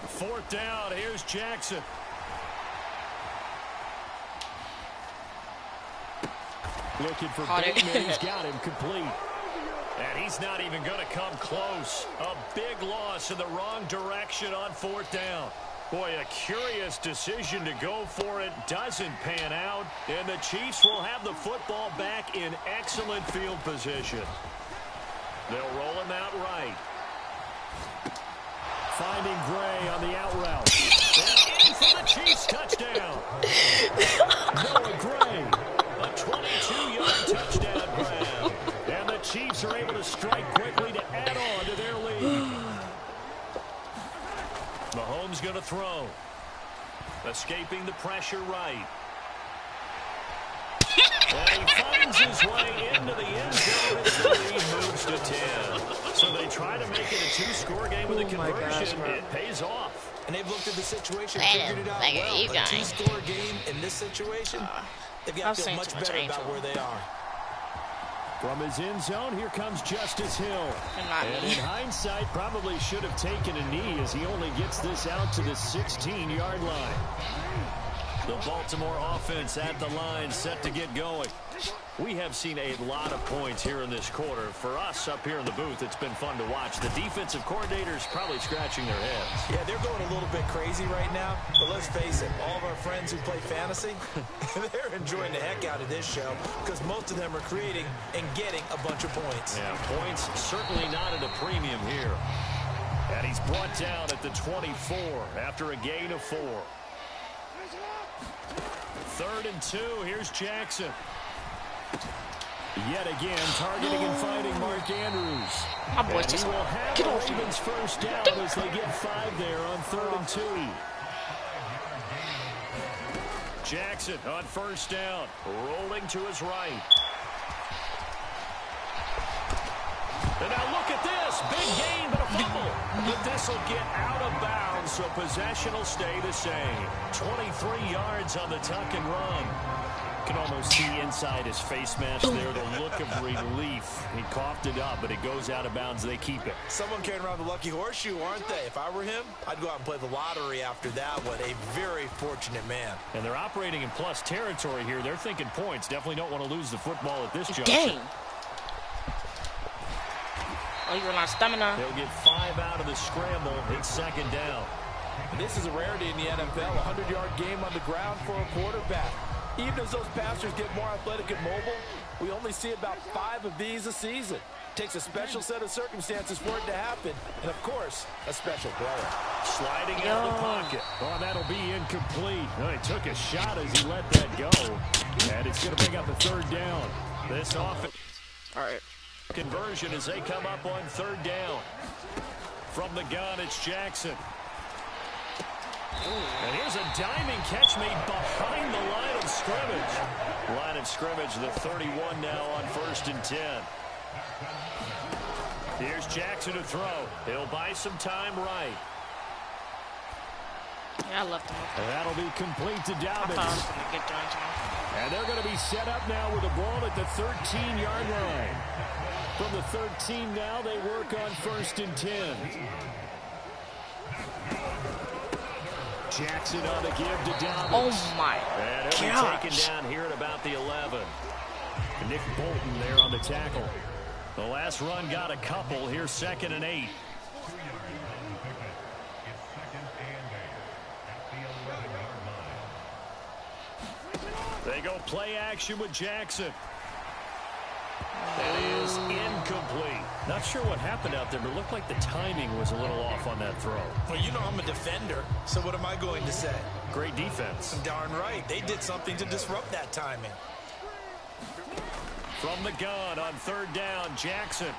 Fourth down, here's Jackson. Looking for Bateman, he's got him complete. And he's not even going to come close. A big loss in the wrong direction on fourth down. Boy, a curious decision to go for it. Doesn't pan out. And the Chiefs will have the football back in excellent field position. They'll roll him out right. Finding Gray on the out route. And in for the Chiefs touchdown. Noah Gray. A 22-yard touchdown grab. And the Chiefs are able to strike quickly to add on to their lead. Mahomes going to throw. Escaping the pressure right. And he finds his way into the end zone as the lead moves to 10. So they try to make it a 2-score game with a conversion. It pays off. And they've looked at the situation, figured it out well. A 2-score game in this situation, they've got to feel much better about where they are. From his end zone, here comes Justice Hill. And in hindsight, probably should have taken a knee as he only gets this out to the 16-yard line. The Baltimore offense at the line, set to get going. We have seen a lot of points here in this quarter. For us up here in the booth, it's been fun to watch. The defensive coordinators probably scratching their heads. Yeah, they're going a little bit crazy right now. But let's face it, all of our friends who play fantasy, they're enjoying the heck out of this show because most of them are creating and getting a bunch of points. Yeah, points certainly not at a premium here. And he's brought down at the 24 after a gain of 4. 3rd and 2. Here's Jackson. Yet again, targeting and fighting Mark Andrews. My boy just will have get the off Ravens first down as they get 5 there on 3rd and 2. Jackson on first down, rolling to his right. And now look at this. Big gain, but a fumble. But this will get out of bounds, so possession will stay the same. 23 yards on the tuck and run. You can almost see inside his face mask there the look of relief. He coughed it up, but it goes out of bounds. They keep it. Someone carrying around the lucky horseshoe, aren't they? If I were him, I'd go out and play the lottery after that one. A very fortunate man. And they're operating in plus territory here. They're thinking points. Definitely don't want to lose the football at this juncture. Dang. Oh, you're on stamina. They'll get 5 out of the scramble. It's 2nd down. This is a rarity in the NFL, a 100-yard game on the ground for a quarterback. Even as those passers get more athletic and mobile, we only see about 5 of these a season. It takes a special set of circumstances for it to happen, and, of course, a special player. Sliding out of the pocket. Oh, that'll be incomplete. Oh, he took a shot as he let that go. And it's going to bring up a 3rd down. This offense. All right. Conversion as they come up on 3rd down. From the gun, it's Jackson. And here's a diving catch made behind the line of scrimmage. Line of scrimmage, the 31 now on 1st and 10. Here's Jackson to throw. He'll buy some time right. Yeah, I left him. And that'll be complete to Dobbins. I thought I was going to get done tonight. And they're going to be set up now with the ball at the 13-yard line. From the 13 now, they work on 1st and 10. Jackson on the give to Dobbins. Oh, my And he'll be taken down here at about the 11. Nick Bolton there on the tackle. The last run got a couple. Here's 2nd and 8. They go play action with Jackson. That is incomplete. Not sure what happened out there, but it looked like the timing was a little off on that throw. Well, you know I'm a defender, so what am I going to say? Great defense. Darn right. They did something to disrupt that timing. From the gun on 3rd down, Jackson.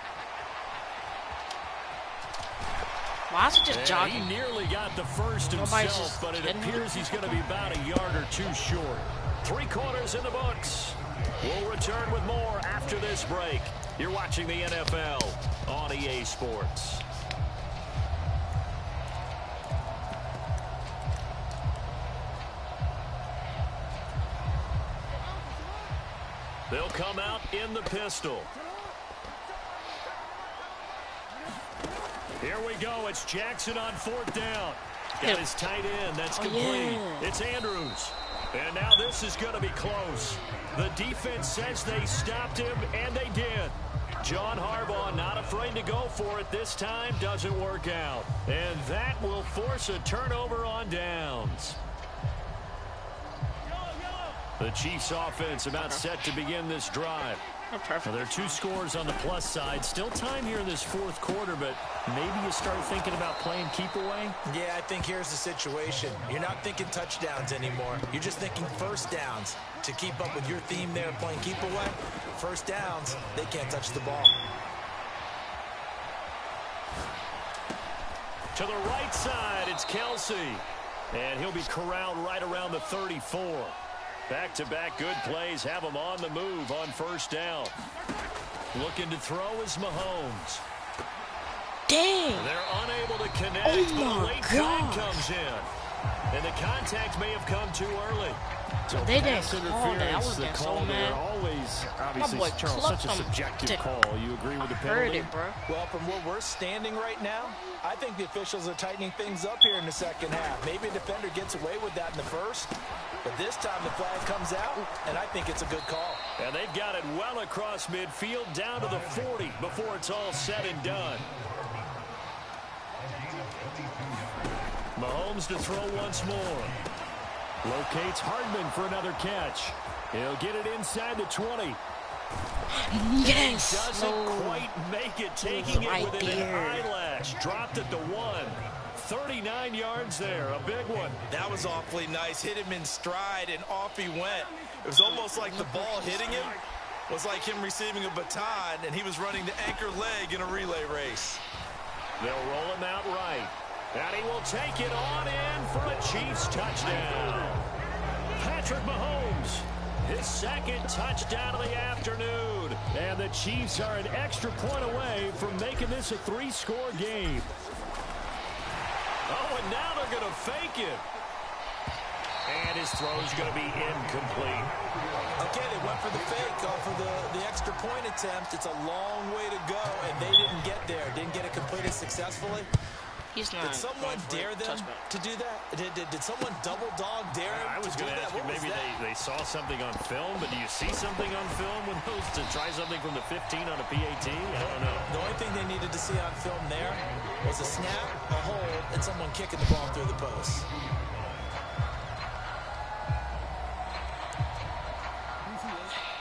Why is he just jogging? He nearly got the first himself, but it appears he's going to be about a yard or 2 short. 3 quarters in the books. We'll return with more after this break. You're watching the NFL on EA Sports. They'll come out in the pistol. Here we go. It's Jackson on 4th down. Got his tight end. That's complete. Yeah. It's Andrews. And now this is going to be close. The defense says they stopped him, and they did. John Harbaugh not afraid to go for it this time. Doesn't work out. And that will force a turnover on downs. The Chiefs offense about set to begin this drive. Perfect. There are 2 scores on the plus side. Still time here in this 4th quarter, but maybe you start thinking about playing keep away? Yeah, I think here's the situation. You're not thinking touchdowns anymore. You're just thinking first downs. To keep up with your theme there, playing keep away, first downs, they can't touch the ball. To the right side, it's Kelsey. And he'll be corralled right around the 34. Back-to-back good plays have him on the move on 1st down. Looking to throw is Mahomes. Dang. They're unable to connect, Oh but a my late flag gosh. comes in. And the contact may have come too early. So they didn't call that. I was the getting so call there. mad. Always, obviously, boy Charles, such a clucked him. subjective call. You agree with the penalty? Heard it, bro. Well, from where we're standing right now, I think the officials are tightening things up here in the 2nd half. Maybe a defender gets away with that in the 1st, but this time the flag comes out, and I think it's a good call. And they've got it well across midfield down to the 40 before it's all said and done. Mahomes to throw once more. Locates Hardman for another catch. He'll get it inside the 20. Yes. Doesn't quite make it, taking it Right within there. an eyelash. Dropped at the 1. 39 yards there, a big one. That was awfully nice. Hit him in stride, and off he went. It was almost like the ball hitting him was like him receiving a baton, and he was running the anchor leg in a relay race. They'll roll him out right. And he will take it on in for a Chiefs touchdown. Patrick Mahomes, his second touchdown of the afternoon. And the Chiefs are an extra point away from making this a 3-score game. Oh, and now they're going to fake it. And his throw's going to be incomplete. Okay, they went for the fake off of the extra point attempt. It's a long way to go, and they didn't get there. Didn't get it completed successfully. He's not. Did someone dare them to do that? Did someone double dog dare him? I was going to ask you, maybe they saw something on film, but do you see something on film with those to try something from the 15 on a PAT? I don't know. The only thing they needed to see on film there was a snap, a hold, and someone kicking the ball through the post.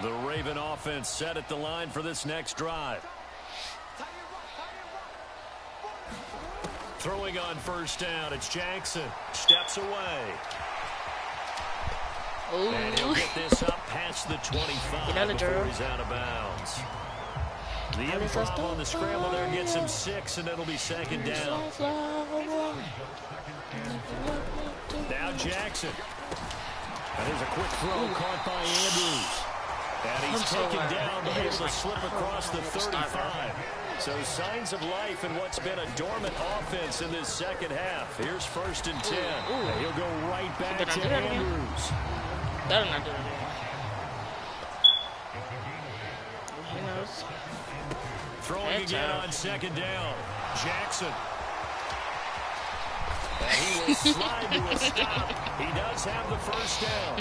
The Raven offense set at the line for this next drive. Throwing on first down, it's Jackson. Steps away. Ooh. And he'll get this up past the 25 before he's out of bounds. The improv on the scramble there gets him 6, and it'll be second down. Now Jackson. And there's a quick throw caught by Andrews. And he's taken down, but able to slip across the 35. So signs of life in what's been a dormant offense in this second half. Here's 1st and 10. And he'll go right back to Andrews. Better not do it again. He knows. Throwing again on second down. Jackson. And he will slide to a stop. He does have the first down.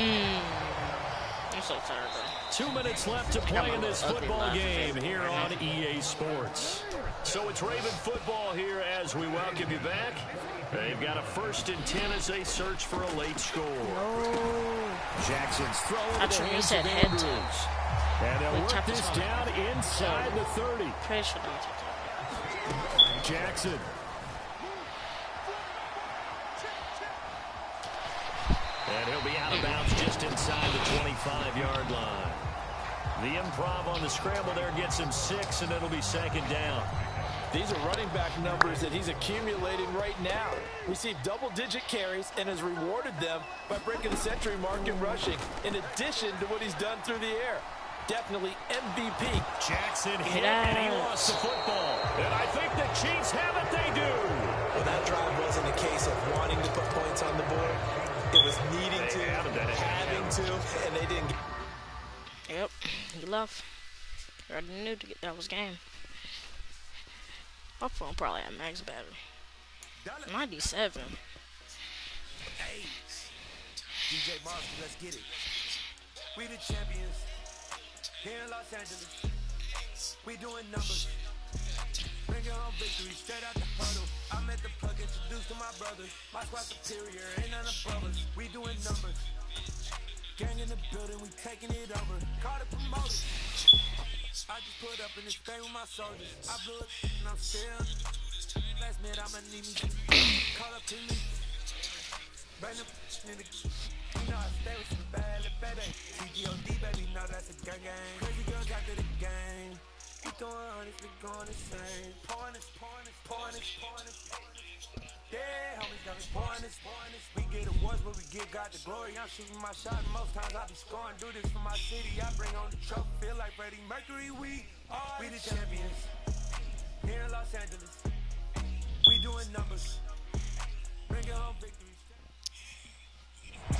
I'm so tired, bro. 2 minutes left to play in this football game here on EA Sports. So it's Raven football here as we welcome you back. They've got a 1st and 10 as they search for a late score. Jackson's throwing to the hands of Andrews. And they'll work this down inside the 30. Jackson. And he'll be out of bounds just inside the 25-yard line. The improv on the scramble there gets him 6, and it'll be second down. These are running back numbers that he's accumulating right now. Received double-digit carries and has rewarded them by breaking the century mark in rushing, in addition to what he's done through the air. Definitely MVP. Jackson hit, and he lost the football. And I think the Chiefs have it. They do. Well, that drive wasn't a case of wanting to put points on the board. It was needing to, having to, and they didn't. Yep, he left. I already knew that was game. My phone probably had max battery. 97. Hey, DJ Mark, let's get it. We the champions here in Los Angeles. We doing numbers. Bring it home victory, straight out the huddle. I'm at the plug, introduced to my brothers. My squad superior, ain't none above us. We doing numbers. Gang in the building, we taking it over. Call the promoters. I just put up in this thing with my soldiers. I blew it and I'm still. Last minute, I'ma need me. Call up to me. Bring them in the. You know I stay with some bad little baby. TGOD, baby, know that's a gang gang. Crazy girls after the game. We throwing hundreds, we going insane. Pouring this. Yeah, homies got me pouring this. We get awards, but we give God the glory. I'm shooting my shot, and most times I be scoring. Do this for my city, I bring on the trophy. Feel like Freddie Mercury, we the champions. Here in Los Angeles, we doing numbers. Bring it home victory.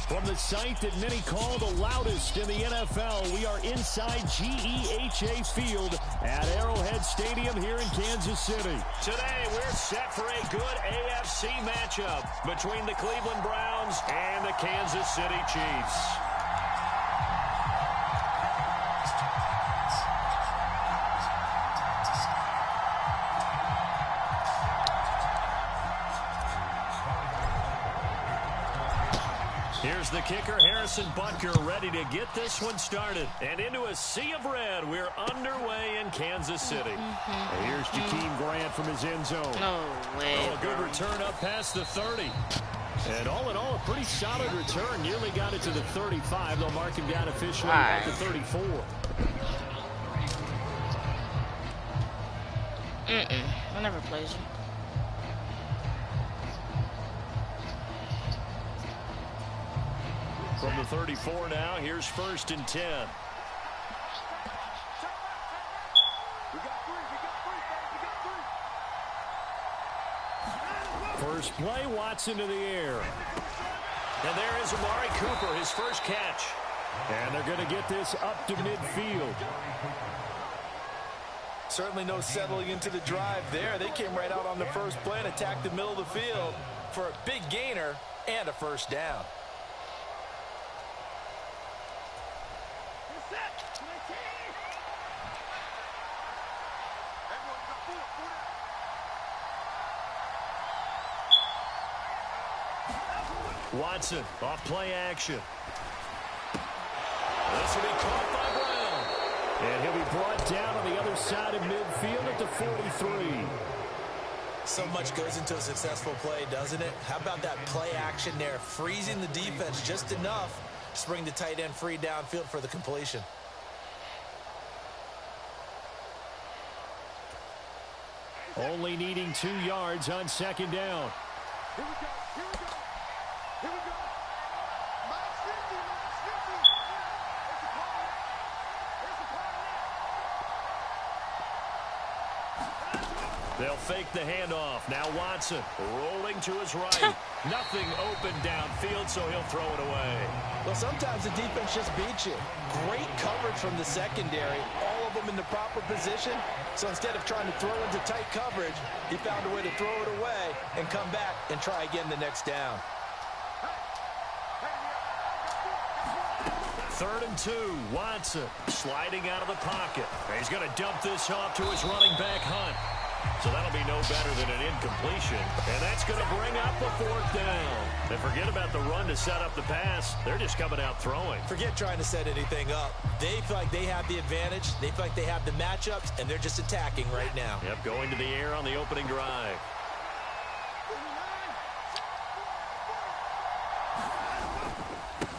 From the site that many call the loudest in the NFL, we are inside GEHA Field at Arrowhead Stadium here in Kansas City. Today, we're set for a good AFC matchup between the Cleveland Browns and the Kansas City Chiefs. Here's the kicker, Harrison Butker, ready to get this one started. And into a sea of red, we're underway in Kansas City. Here's Jakeem Grant from his end zone. No way. Oh, a good return up past the 30. And all in all, a pretty solid return. Nearly got it to the 35. They'll mark him down officially at the 34. I never played you. From the 34 now, here's 1st and 10. First play, Watson to the air. And there is Amari Cooper, his first catch. And they're going to get this up to midfield. Certainly no settling into the drive there. They came right out on the first play and attacked the middle of the field for a big gainer and a first down. Watson off play action. This will be caught by Brown. And he'll be brought down on the other side of midfield at the 43. So much goes into a successful play, doesn't it? How about that play action there, freezing the defense just enough to bring the tight end free downfield for the completion. Only needing 2 yards on 2nd down. Here we go. Here we go. Here we go. Mike 50. They'll fake the handoff. Now Watson rolling to his right. Nothing open downfield, so he'll throw it away. Well, sometimes the defense just beats you. Great coverage from the secondary. All of them in the proper position. So instead of trying to throw into tight coverage, he found a way to throw it away and come back and try again the next down. 3rd and 2. Watson sliding out of the pocket. He's going to dump this off to his running back, Hunt. So that'll be no better than an incompletion. And that's going to bring up the 4th down. And forget about the run to set up the pass. They're just coming out throwing. Forget trying to set anything up. They feel like they have the advantage. They feel like they have the matchups, and they're just attacking right now. Yep, going to the air on the opening drive.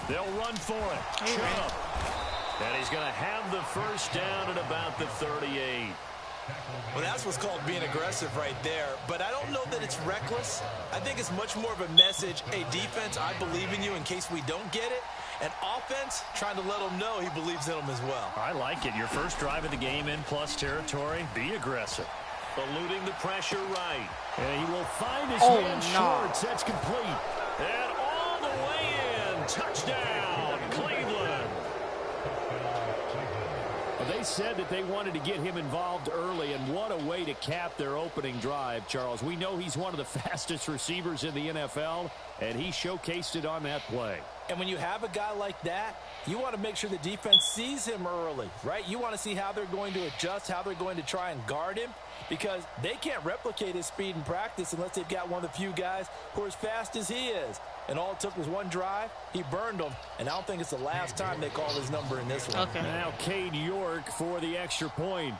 They'll run for it. Chubb. And he's going to have the first down at about the 38. Well, that's what's called being aggressive right there. But I don't know that it's reckless. I think it's much more of a message. Hey, defense, I believe in you in case we don't get it. And offense, trying to let them know he believes in them as well. I like it. Your first drive of the game in plus territory. Be aggressive. Eluding the pressure right. And he will find his man short. That's complete. And all the way in. Touchdown, Cleveland. They said that they wanted to get him involved early, and what a way to cap their opening drive, Charles. We know he's one of the fastest receivers in the NFL, and he showcased it on that play. And when you have a guy like that, you want to make sure the defense sees him early, right? You want to see how they're going to adjust, how they're going to try and guard him, because they can't replicate his speed in practice unless they've got one of the few guys who are as fast as he is. And all it took was one drive. He burned them, and I don't think it's the last time they call his number in this one. Okay. Now Cade York for the extra point.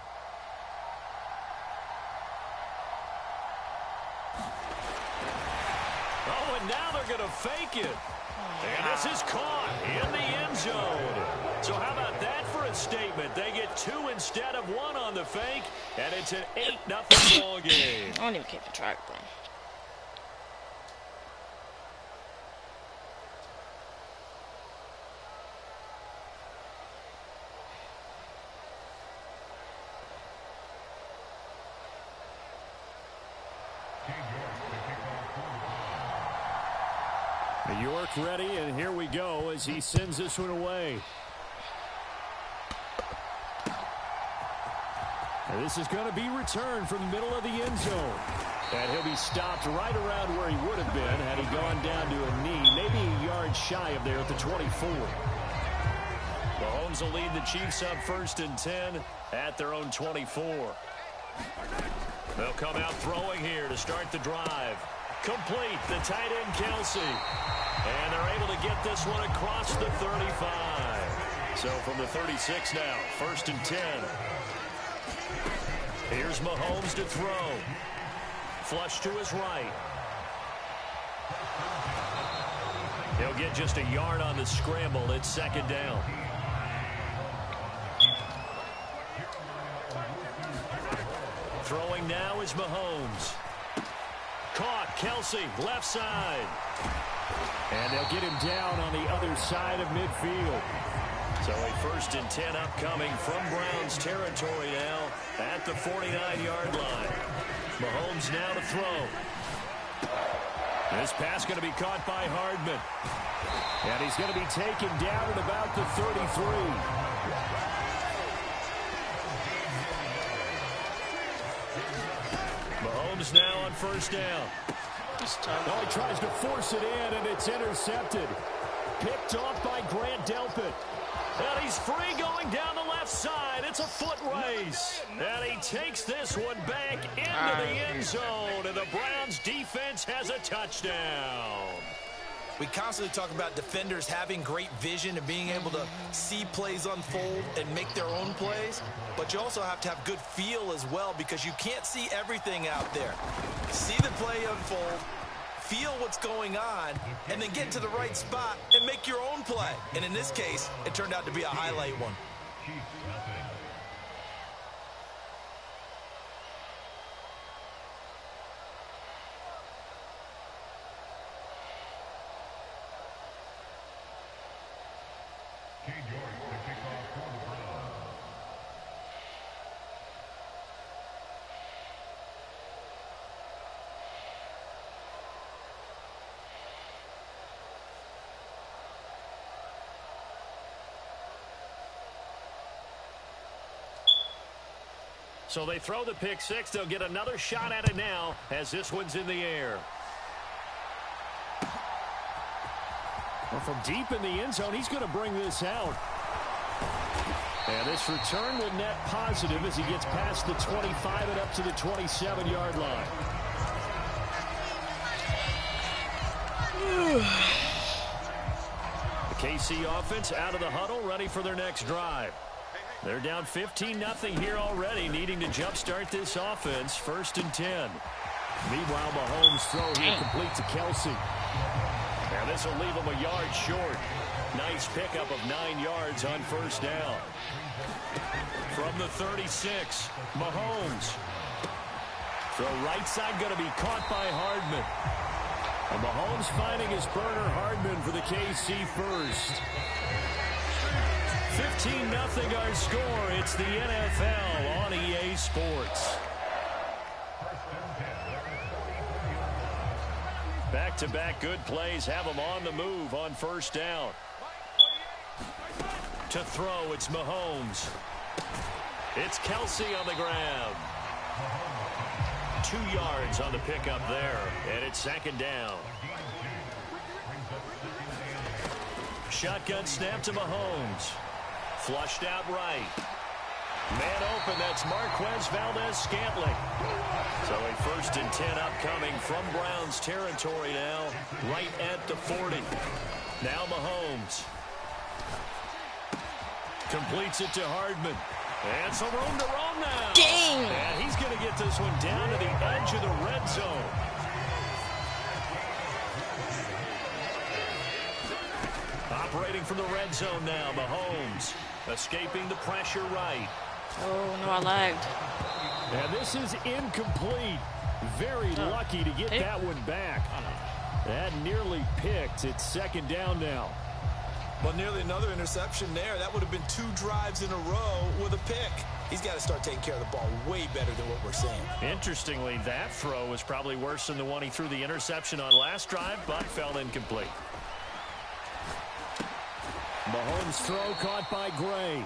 Oh, and now they're going to fake it. And this is caught in the end zone. So how about that for a statement? They get 2 instead of 1 on the fake, and it's an 8-0 ball game. I don't even keep track, bro. York ready, and here we go as he sends this one away. And this is going to be returned from the middle of the end zone. And he'll be stopped right around where he would have been had he gone down to a knee, maybe a yard shy of there at the 24. Mahomes will lead the Chiefs up 1st and 10 at their own 24. They'll come out throwing here to start the drive. Complete, the tight end Kelsey. And they're able to get this one across the 35. So from the 36 now, 1st and 10. Here's Mahomes to throw. Flush to his right. He'll get just a yard on the scramble. It's 2nd down. Throwing now is Mahomes. Caught, Kelsey, left side. And they'll get him down on the other side of midfield. So a 1st and 10 upcoming from Browns territory now at the 49-yard line. Mahomes now to throw. This pass going to be caught by Hardman. And he's going to be taken down at about the 33. Mahomes now on 1st down. Oh, he tries to force it in, and it's intercepted. Picked off by Grant Delpit. And he's free going down the left side. It's a foot race. And he takes this one back into the end zone. And the Browns defense has a touchdown. We constantly talk about defenders having great vision and being able to see plays unfold and make their own plays. But you also have to have good feel as well, because you can't see everything out there. See the play unfold, feel what's going on, and then get to the right spot and make your own play. And in this case, it turned out to be a highlight one. So they throw the pick six. They'll get another shot at it now as this one's in the air. Well, from deep in the end zone, he's going to bring this out. And this return will net positive as he gets past the 25 and up to the 27-yard line. The KC offense out of the huddle, ready for their next drive. They're down 15-0 here already, needing to jumpstart this offense. 1st and 10. Meanwhile, Mahomes' throw here complete to Kelsey. And this will leave him a yard short. Nice pickup of 9 yards on 1st down. From the 36, Mahomes. Throw right side going to be caught by Hardman. And Mahomes finding his burner, Hardman, for the KC first. 15-0 our score. It's the NFL on EA Sports. Back-to-back good plays have them on the move on 1st down. To throw, it's Mahomes. It's Kelsey on the grab. 2 yards on the pickup there, and it's 2nd down. Shotgun snap to Mahomes. Flushed out right. Man open, that's Marquez Valdez-Scantling. So a 1st and 10 upcoming from Browns territory now, right at the 40. Now Mahomes. Completes it to Hardman. And some room to roam now. Dang! And he's going to get this one down to the edge of the red zone. Operating from the red zone now, Mahomes. Escaping the pressure right. Oh, no, I lagged. And this is incomplete. Very lucky to get that one back. That nearly picked. It's 2nd down now. Well, nearly another interception there. That would have been 2 drives in a row with a pick. He's got to start taking care of the ball way better than what we're seeing. Interestingly, that throw was probably worse than the one he threw the interception on last drive, but fell incomplete. Mahomes' throw caught by Gray.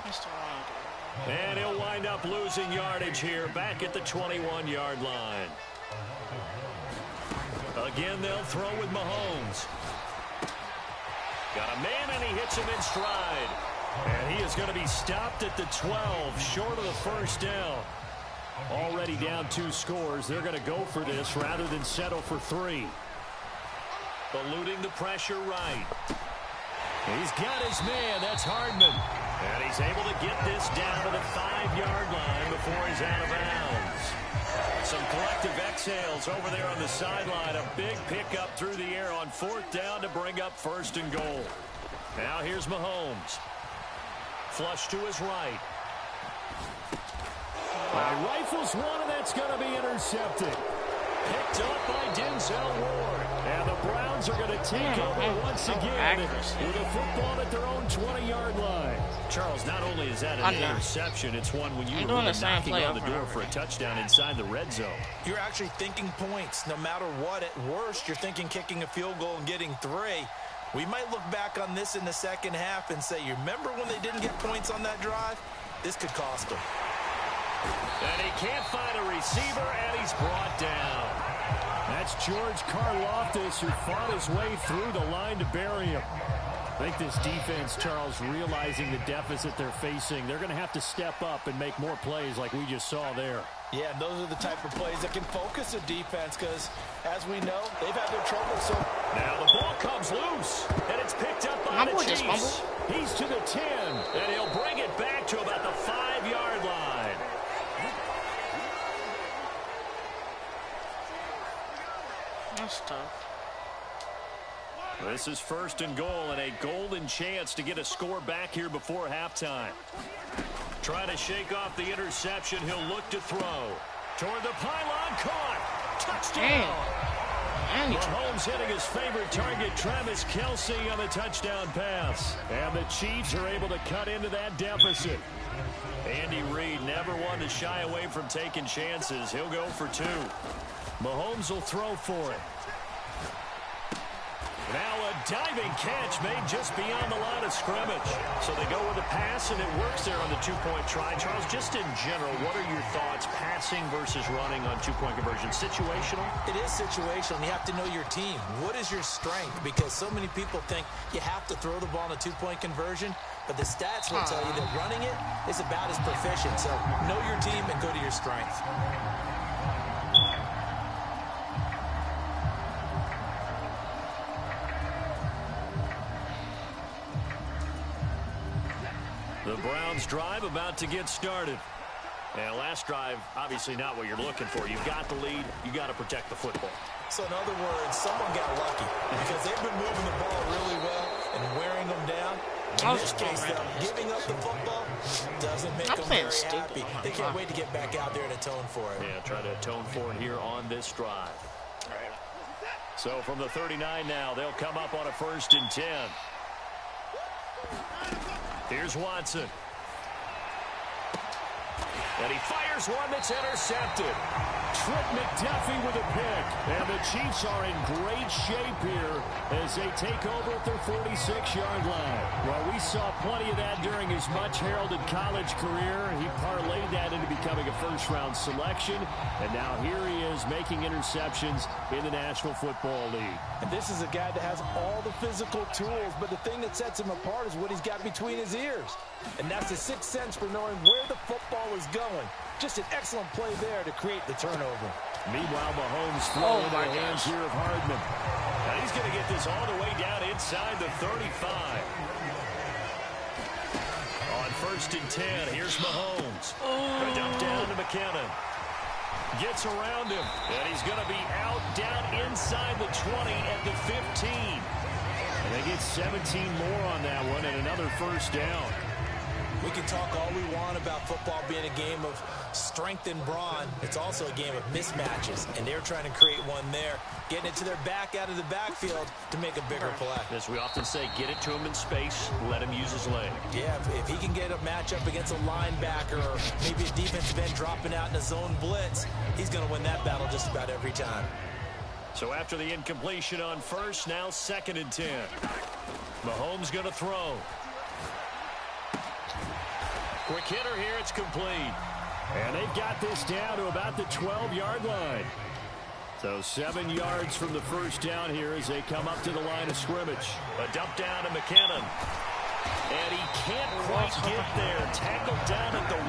And he'll wind up losing yardage here back at the 21-yard line. Again, they'll throw with Mahomes. Got a man, and he hits him in stride. And he is going to be stopped at the 12, short of the 1st down. Already down 2 scores. They're going to go for this rather than settle for 3. Eluding the pressure right. He's got his man. That's Hardman. And he's able to get this down to the 5-yard line before he's out of bounds. Some collective exhales over there on the sideline. A big pickup through the air on 4th down to bring up 1st and goal. Now here's Mahomes. Flush to his right. Rifles one, and that's going to be intercepted. Picked up by Denzel Ward. And the Browns are going to take over once again with a football at their own 20-yard line. Charles, not only is that an interception, it's one when you're really knocking on the door for a touchdown inside the red zone. You're actually thinking points. No matter what, at worst, you're thinking kicking a field goal and getting 3. We might look back on this in the second half and say, you remember when they didn't get points on that drive? This could cost them. And he can't find a receiver, and he's brought down. That's George Karlaftis, who fought his way through the line to bury him. I think this defense, Charles, realizing the deficit they're facing, they're going to have to step up and make more plays like we just saw there. Yeah, and those are the type of plays that can focus a defense because, as we know, they've had their trouble. So now the ball comes loose, and it's picked up by the Chiefs. He's to the 10, and he'll bring it back to about the 5-yard line. That's tough. This is 1st and goal, and a golden chance to get a score back here before halftime. Trying to shake off the interception. He'll look to throw. Toward the pylon, caught. Touchdown. Mahomes hitting his favorite target, Travis Kelce, on the touchdown pass. And the Chiefs are able to cut into that deficit. Andy Reid never one to shy away from taking chances. He'll go for 2. Mahomes will throw for it. Now a diving catch made just beyond the line of scrimmage. So they go with a pass, and it works there on the 2-point try. Charles, just in general, what are your thoughts, passing versus running on 2-point conversion? Situational? It is situational. You have to know your team. What is your strength? Because so many people think you have to throw the ball on a 2-point conversion, but the stats will tell you that running it is about as proficient. So know your team and go to your strength. The Browns drive about to get started. And last drive, obviously not what you're looking for. You've got the lead. You got to protect the football. So in other words, someone got lucky because they've been moving the ball really well and wearing them down. In this case, though, giving up the football doesn't make them very happy. They can't wait to get back out there and atone for it. Yeah, try to atone for it here on this drive. So from the 39 now, they'll come up on a 1st and 10. Here's Watson. And he fires one that's intercepted. Trent McDuffie with a pick. And the Chiefs are in great shape here as they take over at their 46-yard line. Well, we saw plenty of that during his much-heralded college career. He parlayed that into becoming a first-round selection. And now here he is making interceptions in the National Football League. And this is a guy that has all the physical tools, but the thing that sets him apart is what he's got between his ears. And that's the sixth sense for knowing where the football is going. Just an excellent play there to create the turnover. Meanwhile, Mahomes throwing in the hands here of Hardman. Now he's going to get this all the way down inside the 35. On 1st and 10, here's Mahomes. A dump down to McKinnon. Gets around him, and he's going to be out down inside the 20 at the 15. And they get 17 more on that one and another 1st down. We can talk all we want about football being a game of strength and brawn. It's also a game of mismatches, and they're trying to create one there, getting it to their back out of the backfield to make a bigger play. As we often say, get it to him in space, let him use his leg. Yeah, if he can get a matchup against a linebacker or maybe a defensive end dropping out in a zone blitz, he's going to win that battle just about every time. So after the incompletion on 1st, now 2nd and 10. Mahomes going to throw. Quick hitter here, it's complete. And they've got this down to about the 12-yard line. So 7 yards from the 1st down here as they come up to the line of scrimmage. A dump down to McKinnon. And he can't quite get there. Tackled down at the 1.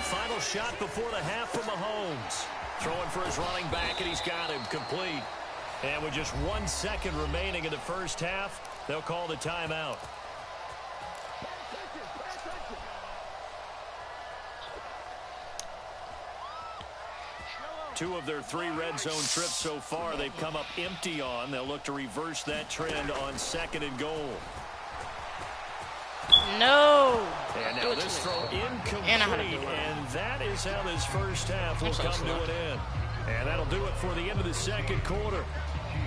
Final shot before the half for Mahomes. Throwing for his running back, and he's got him complete. And with just 1 second remaining in the 1st half, they'll call the timeout. Two of their 3 red zone trips so far, they've come up empty on. They'll look to reverse that trend on 2nd and goal. No. And now this throw incomplete, and that is how this first half will come to an end. And that'll do it for the end of the second quarter.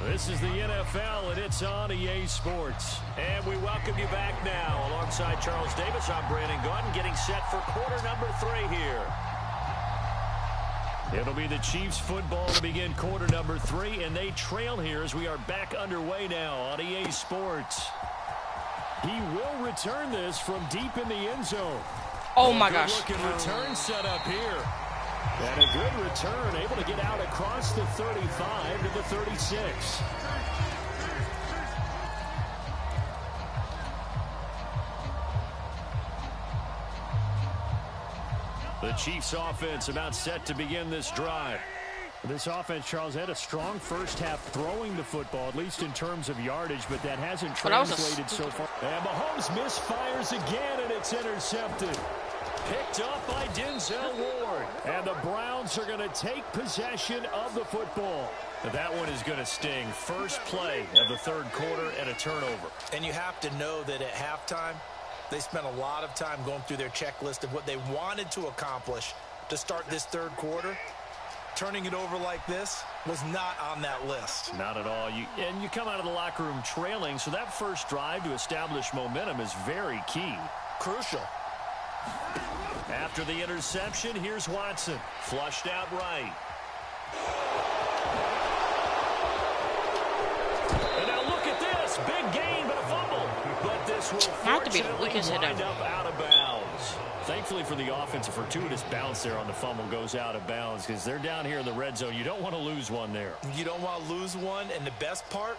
This is the NFL, and it's on EA Sports. And we welcome you back now. Alongside Charles Davis, I'm Brandon Gordon, getting set for quarter number 3 here. It'll be the Chiefs football to begin quarter number 3, and they trail here as we are back underway now on EA Sports. He will return this from deep in the end zone. Oh, my gosh. Good looking return set up here. And a good return, able to get out across the 35 to the 36. The Chiefs offense about set to begin this drive. This offense, Charles, had a strong first half throwing the football, at least in terms of yardage, but that hasn't translated so far. And Mahomes misfires again, and it's intercepted. Picked up by Denzel Ward. And the Browns are going to take possession of the football. That one is going to sting. First play of the third quarter and a turnover. And you have to know that at halftime, they spent a lot of time going through their checklist of what they wanted to accomplish to start this third quarter. Turning it over like this was not on that list. Not at all. And you come out of the locker room trailing, so that first drive to establish momentum is very key. Crucial. After the interception, here's Watson. Flushed out right. And now look at this. Big gain, but a fumble. But this will fortunately wind up out of bounds. Thankfully for the offense, a fortuitous bounce there on the fumble goes out of bounds because they're down here in the red zone. You don't want to lose one there. You don't want to lose one, and the best part,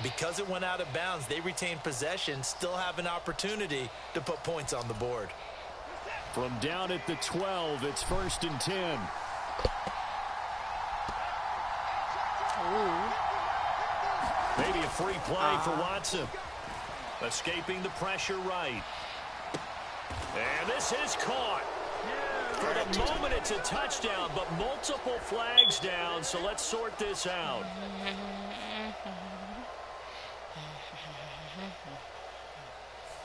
because it went out of bounds, they retain possession, still have an opportunity to put points on the board. From down at the 12, it's 1st and 10. Maybe a free play for Watson. Escaping the pressure right. And this is caught. For the moment, it's a touchdown, but multiple flags down, so let's sort this out.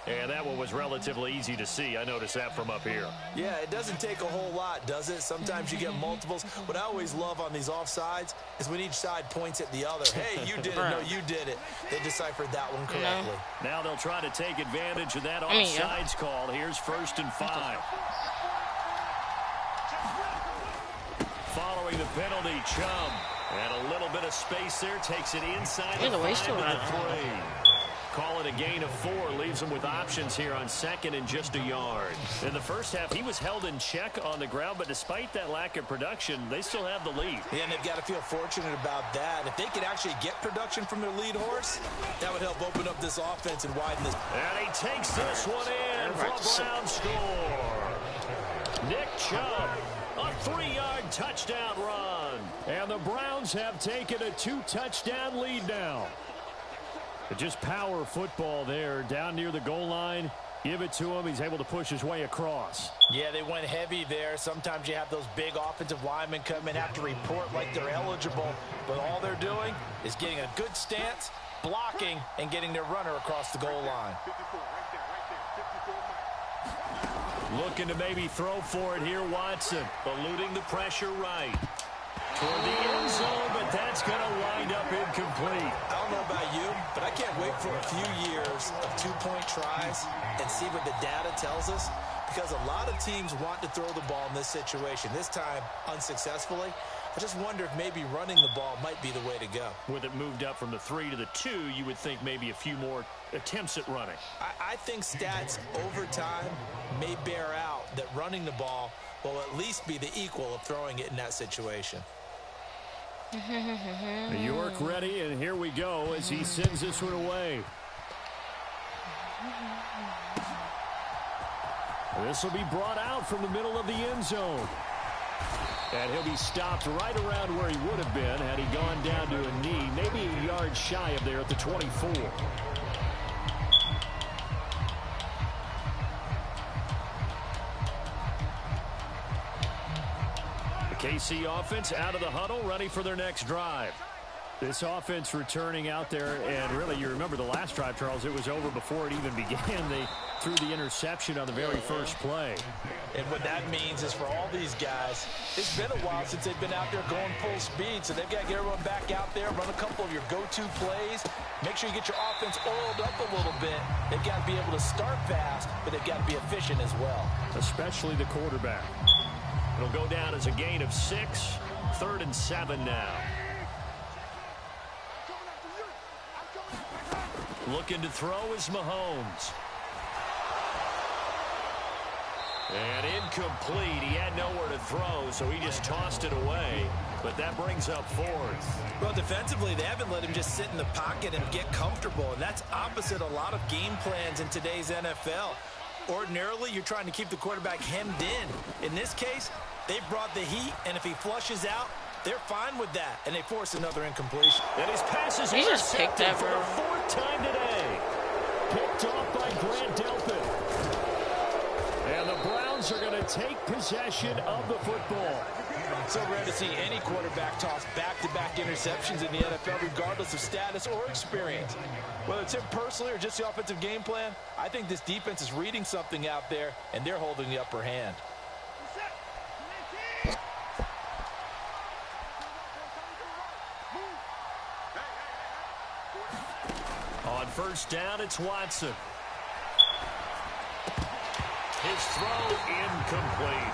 And that one was relatively easy to see. I noticed that from up here. Yeah, it doesn't take a whole lot, does it? Sometimes you get multiples. What I always love on these offsides is when each side points at the other. Hey, you did it. No, you did it. They deciphered that one correctly. Now they'll try to take advantage of that offsides call. Here's 1st and 5. Following the penalty, Chubb. And a little bit of space there. Takes it inside the 5 to the 3. Call it a gain of 4, leaves them with options here on 2nd and just a yard. In the first half, he was held in check on the ground, but despite that lack of production, they still have the lead. Yeah, and they've got to feel fortunate about that. If they could actually get production from their lead horse, that would help open up this offense and widen this. And he takes this one in for a Brown score. Nick Chubb, a 3-yard touchdown run. And the Browns have taken a 2-touchdown lead now. Just power football there down near the goal line. Give it to him. He's able to push his way across. Yeah, they went heavy there. Sometimes you have those big offensive linemen come in, have to report like they're eligible. But all they're doing is getting a good stance, blocking, and getting their runner across the goal line. Looking to maybe throw for it here, Watson. Eluding the pressure right. Toward the end zone, but that's going to wind up incomplete. I don't know about you, but I can't wait for a few years of 2-point tries and see what the data tells us, because a lot of teams want to throw the ball in this situation, this time unsuccessfully. I just wonder if maybe running the ball might be the way to go. With it moved up from the 3 to the 2, you would think maybe a few more attempts at running. I think stats over time may bear out that running the ball will at least be the equal of throwing it in that situation. York ready, and here we go as he sends this one away. This will be brought out from the middle of the end zone. And he'll be stopped right around where he would have been had he gone down to a knee, maybe a yard shy of there at the 24. KC offense out of the huddle, ready for their next drive. This offense returning out there, and really, you remember the last drive, Charles, it was over before it even began. They threw the interception on the very first play. And what that means is for all these guys, it's been a while since they've been out there going full speed, so they've got to get everyone back out there, run a couple of your go-to plays, make sure you get your offense oiled up a little bit. They've got to be able to start fast, but they've got to be efficient as well. Especially the quarterback. It'll go down as a gain of 6, 3rd and 7 now. Looking to throw is Mahomes. And incomplete. He had nowhere to throw, so he just tossed it away. But that brings up 4th. Well, defensively, they haven't let him just sit in the pocket and get comfortable. And that's opposite a lot of game plans in today's NFL. Ordinarily, you're trying to keep the quarterback hemmed in. In this case, they brought the heat, and if he flushes out, they're fine with that. And they force another incompletion. And his pass is he just picked that for the 4th time today. Picked off by Grant Delpit. And the Browns are going to take possession of the football. So rare to see any quarterback toss back-to-back interceptions in the NFL, regardless of status or experience. Whether it's him personally or just the offensive game plan, I think this defense is reading something out there, and they're holding the upper hand. On 1st down, it's Watson. His throw incomplete.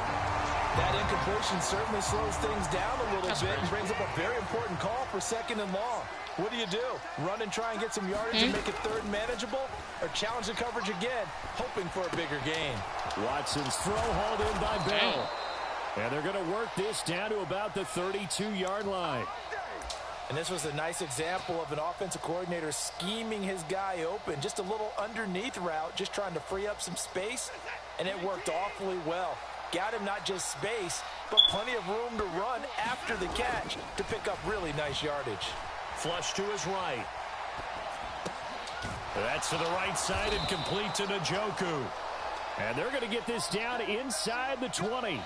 That incompletion certainly slows things down a little bit and brings up a very important call for 2nd and long. What do? Run and try and get some yardage and make it 3rd and manageable? Or challenge the coverage again, hoping for a bigger gain? Watson's throw hauled in by Bell. And they're going to work this down to about the 32-yard line. And this was a nice example of an offensive coordinator scheming his guy open. Just a little underneath route, just trying to free up some space. And it worked awfully well. Got him not just space, but plenty of room to run after the catch to pick up really nice yardage. Flush to his right. That's to the right side and complete to Njoku. And they're going to get this down inside the 20.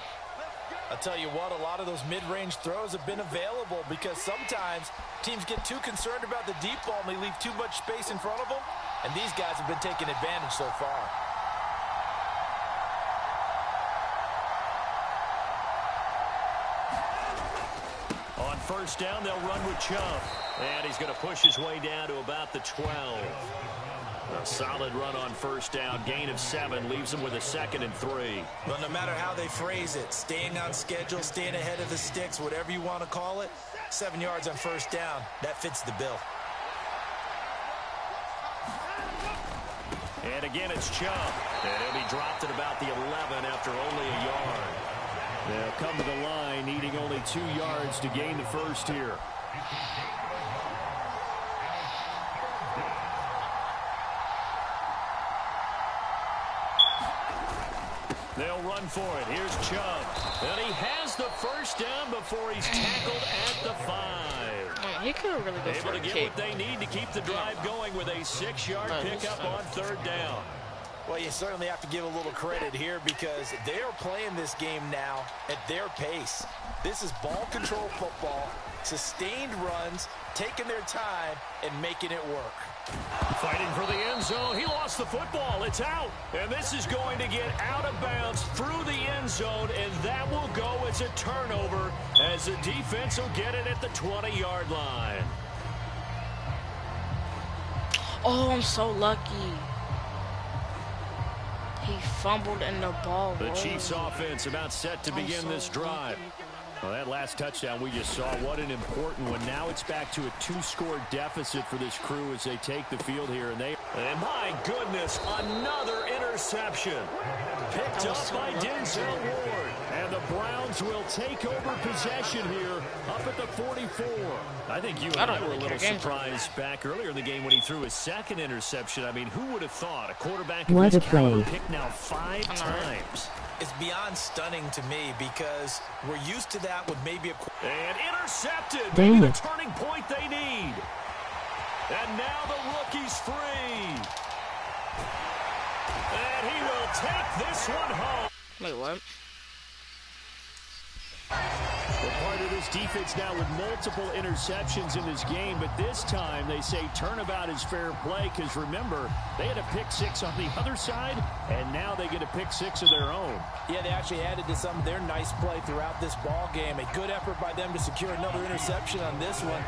I'll tell you what, a lot of those mid-range throws have been available because sometimes teams get too concerned about the deep ball and they leave too much space in front of them. And these guys have been taking advantage so far. On 1st down, they'll run with Chubb. And he's going to push his way down to about the 12. A solid run on 1st down. Gain of 7 leaves him with a 2nd and 3. But no matter how they phrase it, staying on schedule, staying ahead of the sticks, whatever you want to call it, 7 yards on 1st down, that fits the bill. And again, it's Chubb. And he'll be dropped at about the 11 after only a yard. They'll come to the line, needing only 2 yards to gain the first here. They'll run for it. Here's Chubb. And he has the 1st down before he's tackled at the 5. He could really go Able for to a get kick. what they need to keep the drive going with a 6-yard pickup on 3rd down. Well, you certainly have to give a little credit here because they are playing this game now at their pace. This is ball control football, sustained runs, taking their time, and making it work. Fighting for the end zone. He lost the football. It's out. And this is going to get out of bounds through the end zone, and that will go as a turnover as the defense will get it at the 20-yard line. Oh, I'm so lucky. He fumbled and the ball The rolled. Chiefs offense about set to begin this drive. Well, that last touchdown we just saw, what an important one. Now it's back to a 2-score deficit for this crew as they take the field here. And my goodness, another interception. Picked up by Denzel Ward. And the Browns will take over possession here up at the 44. I think you and I were a little surprised back earlier in the game when he threw his 2nd interception. I mean, who would have thought a quarterback of his caliber picked now 5 times? It's beyond stunning to me because we're used to that with maybe a... And intercepted. Maybe the turning point they need. And now the rookie's free. And he will take this one home. Wait, what? Well, part Under this defense now with multiple interceptions in this game, but this time they say turnabout is fair play because, remember, they had a pick six on the other side, and now they get a pick six of their own. Yeah, they actually added to some of their nice play throughout this ball game. A good effort by them to secure another interception on this one.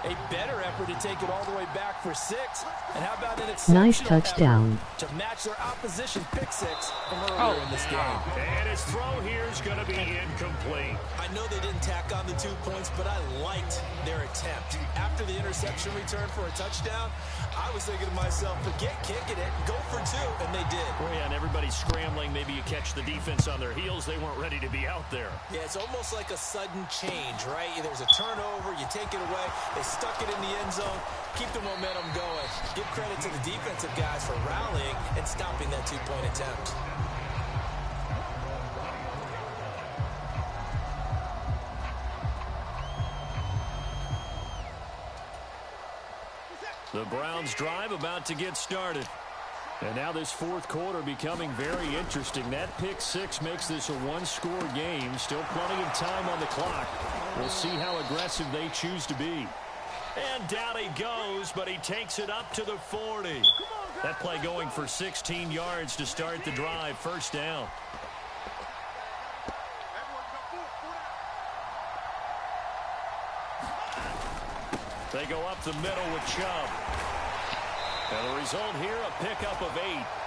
A better effort to take it all the way back for 6. And how about an exceptional nice touchdown to match their opposition's pick six from earlier in this game. And his throw here is going to be incomplete. I know they didn't tack on the 2 points, but I liked their attempt. After the interception return for a touchdown, I was thinking to myself, forget kicking it, go for 2, and they did. Oh, yeah, and everybody's scrambling. Maybe you catch the defense on their heels. They weren't ready to be out there. Yeah, it's almost like a sudden change, right? There's a turnover, you take it away, they stuck it in the end zone, keep the momentum going. Give credit to the defensive guys for rallying and stopping that 2-point attempt. The Browns drive about to get started. And now this fourth quarter becoming very interesting. That pick six makes this a one-score game. Still plenty of time on the clock. We'll see how aggressive they choose to be. And down he goes, but he takes it up to the 40. That play going for 16 yards to start the drive. First down. They go up the middle with Chubb. And the result here, a pickup of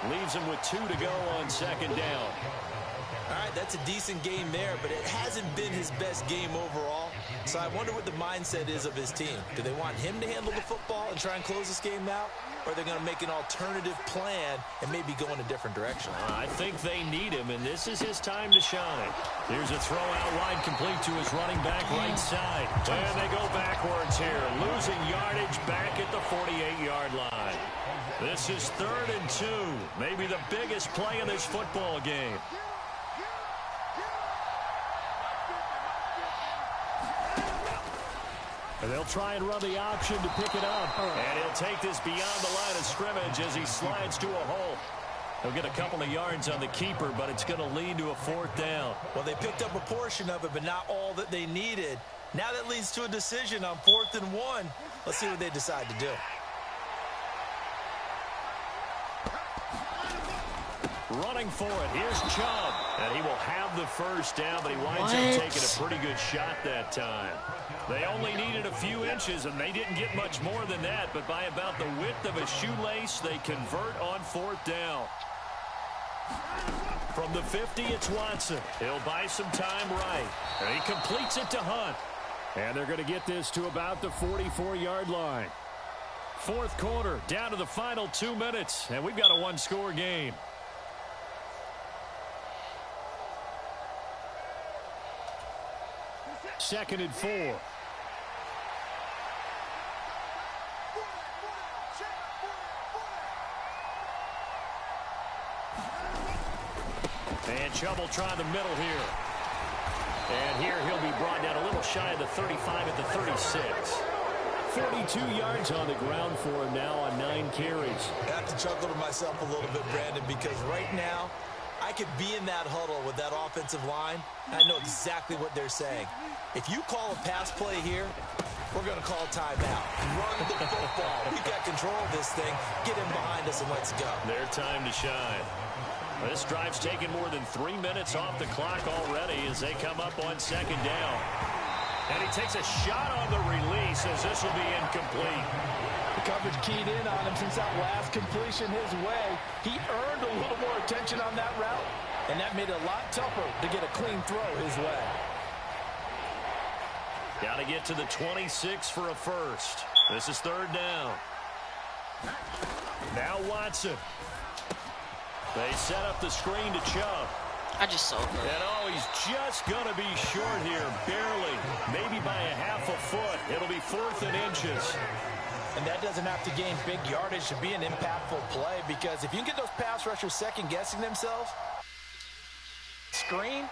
8. Leaves him with 2 to go on second down. All right, that's a decent game there, but it hasn't been his best game overall. So I wonder what the mindset is of his team. Do they want him to handle the football and try and close this game out? Or are they going to make an alternative plan and maybe go in a different direction? I think they need him, and this is his time to shine. Here's a throw out wide, complete to his running back right side. And they go backwards here, losing yardage back at the 48-yard line. This is 3rd and 2, maybe the biggest play in this football game. And they'll try and run the option to pick it up. And he'll take this beyond the line of scrimmage as he slides to a hole. He'll get a couple of yards on the keeper, but it's going to lead to a 4th down. Well, they picked up a portion of it, but not all that they needed. Now that leads to a decision on 4th and 1. Let's see what they decide to do. Running for it. Here's Chubb. And he will have the first down, but he winds up taking a pretty good shot that time. They only needed a few inches, and they didn't get much more than that. But by about the width of a shoelace, they convert on 4th down. From the 50, it's Watson. He'll buy some time right. And he completes it to Hunt. And they're going to get this to about the 44-yard line. Fourth quarter, down to the final 2 minutes, and we've got a one-score game. Second and 4. And Chubb will try the middle here. And here he'll be brought down a little shy of the 35 at the 36. 42 yards on the ground for him now on 9 carries. I have to chuckle to myself a little bit, Brandon, because right now I could be in that huddle with that offensive line. I know exactly what they're saying. If you call a pass play here, we're going to call timeout. Run the football. We've got control of this thing. Get him behind us and let's go. Their time to shine. This drive's taken more than 3 minutes off the clock already as they come up on second down. And he takes a shot on the release as this will be incomplete. The coverage keyed in on him since that last completion his way. He earned a little more attention on that route, and that made it a lot tougher to get a clean throw his way. Got to get to the 26 for a first. This is 3rd down. Now Watson. They set up the screen to Chubb. I just saw that. And oh, he's just going to be short here, barely. Maybe by a half a foot. It'll be 4th and inches. And that doesn't have to gain big yardage to be an impactful play, because if you can get those pass rushers second-guessing themselves, screen,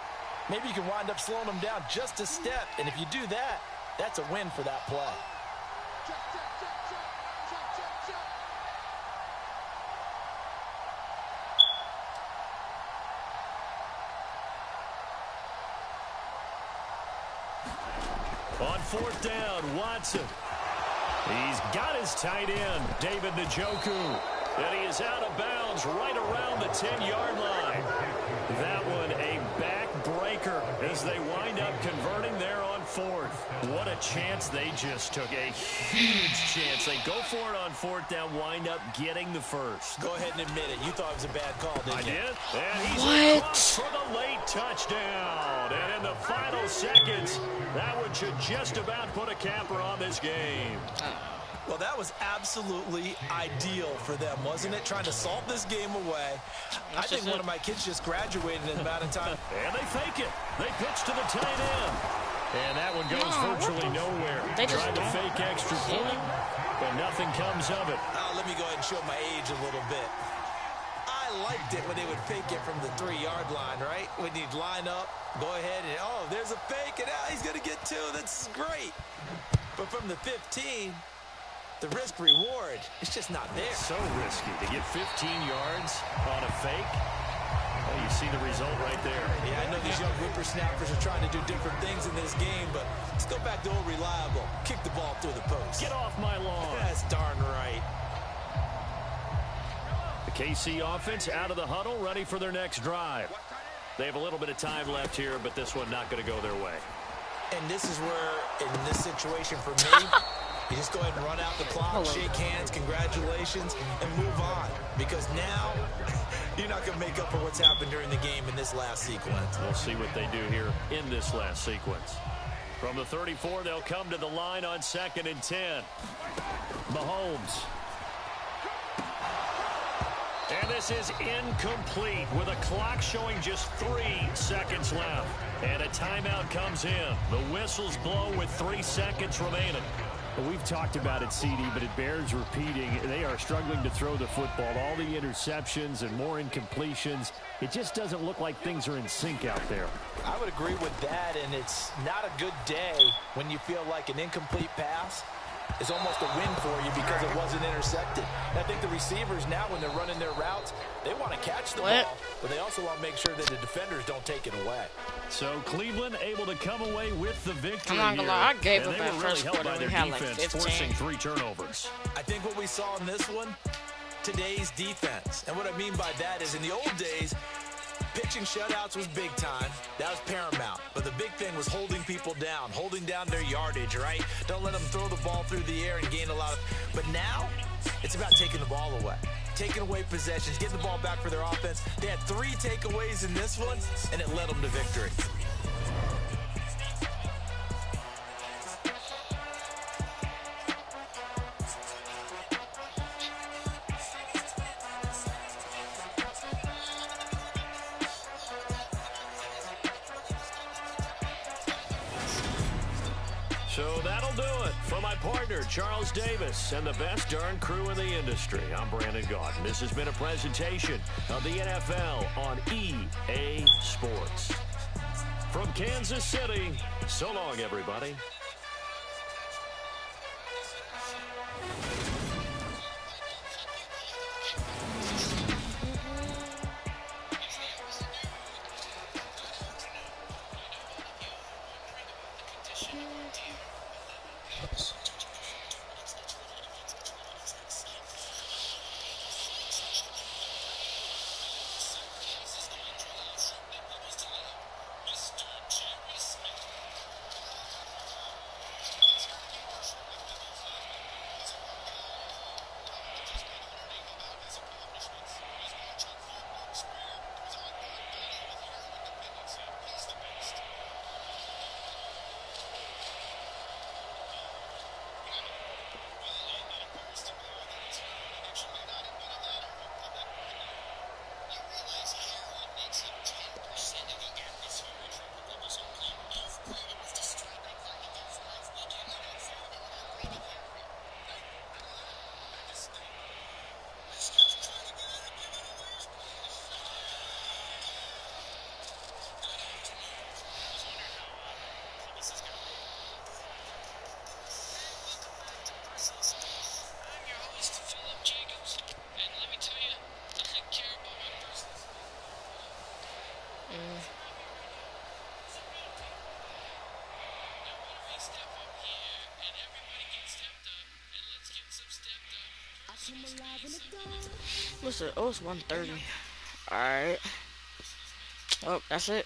maybe you can wind up slowing them down just a step. And if you do that, that's a win for that play. fourth down. Watson. He's got his tight end, David Njoku. And he is out of bounds right around the 10-yard line. That one a backbreaker as they wind up converting there on fourth. What a chance they just took. A huge chance. They go for it on fourth down, wind up getting the first. Go ahead and admit it. You thought it was a bad call, didn't you? I did. And he's across for the late touchdown. And in the final seconds, that one should just about put a capper on this game. Well, that was absolutely ideal for them, wasn't it? Trying to salt this game away. I think one of my kids just graduated in the amount of time. And they fake it. They pitch to the tight end. And that one goes virtually nowhere. They just tried to fake extra point, but nothing comes of it. Let me go ahead and show my age a little bit. I liked it when they would fake it from the 3-yard line, right? When you'd line up, go ahead and, oh, there's a fake, and he's going to get 2. That's great. But from the 15... the risk-reward, it's just not there. So risky to get 15 yards on a fake. Well, you see the result right there. Yeah, I know these young whippersnappers are trying to do different things in this game, but let's go back to old reliable. Kick the ball through the post. Get off my lawn. That's darn right. The KC offense out of the huddle, ready for their next drive. They have a little bit of time left here, but this one not going to go their way. And this is where, in this situation for me, you just go ahead and run out the clock, shake hands, congratulations, and move on. Because now, you're not going to make up for what's happened during the game in this last sequence. We'll see what they do here in this last sequence. From the 34, they'll come to the line on 2nd and 10. Mahomes. And this is incomplete with a clock showing just 3 seconds left. And a timeout comes in. The whistles blow with 3 seconds remaining. Well, we've talked about it, CD, but it bears repeating. They are struggling to throw the football. All the interceptions and more incompletions. It just doesn't look like things are in sync out there. I would agree with that, and it's not a good day when you feel like an incomplete pass is almost a win for you because it wasn't intercepted. And I think the receivers now, when they're running their routes, they want to catch the ball, but they also want to make sure that the defenders don't take it away. So Cleveland able to come away with the victory. I'm not gonna lie, I gave and up they that were first really helped by quarter. their We had like defense, 15. forcing 3 turnovers. I think what we saw in this one, today's defense. And what I mean by that is in the old days, pitching shutouts was big time. That was paramount. But the big thing was holding people down, holding down their yardage, right? Don't let them throw the ball through the air and gain a lot of... But now, it's about taking the ball away. Taking away possessions, getting the ball back for their offense. They had 3 takeaways in this one, and it led them to victory. So that'll do it. For my partner, Charles Davis, and the best darn crew in the industry, I'm Brandon Gaudin. This has been a presentation of the NFL on EA Sports. From Kansas City, so long, everybody. What's it? Oh, it's 1:30. Alright. Oh, that's it.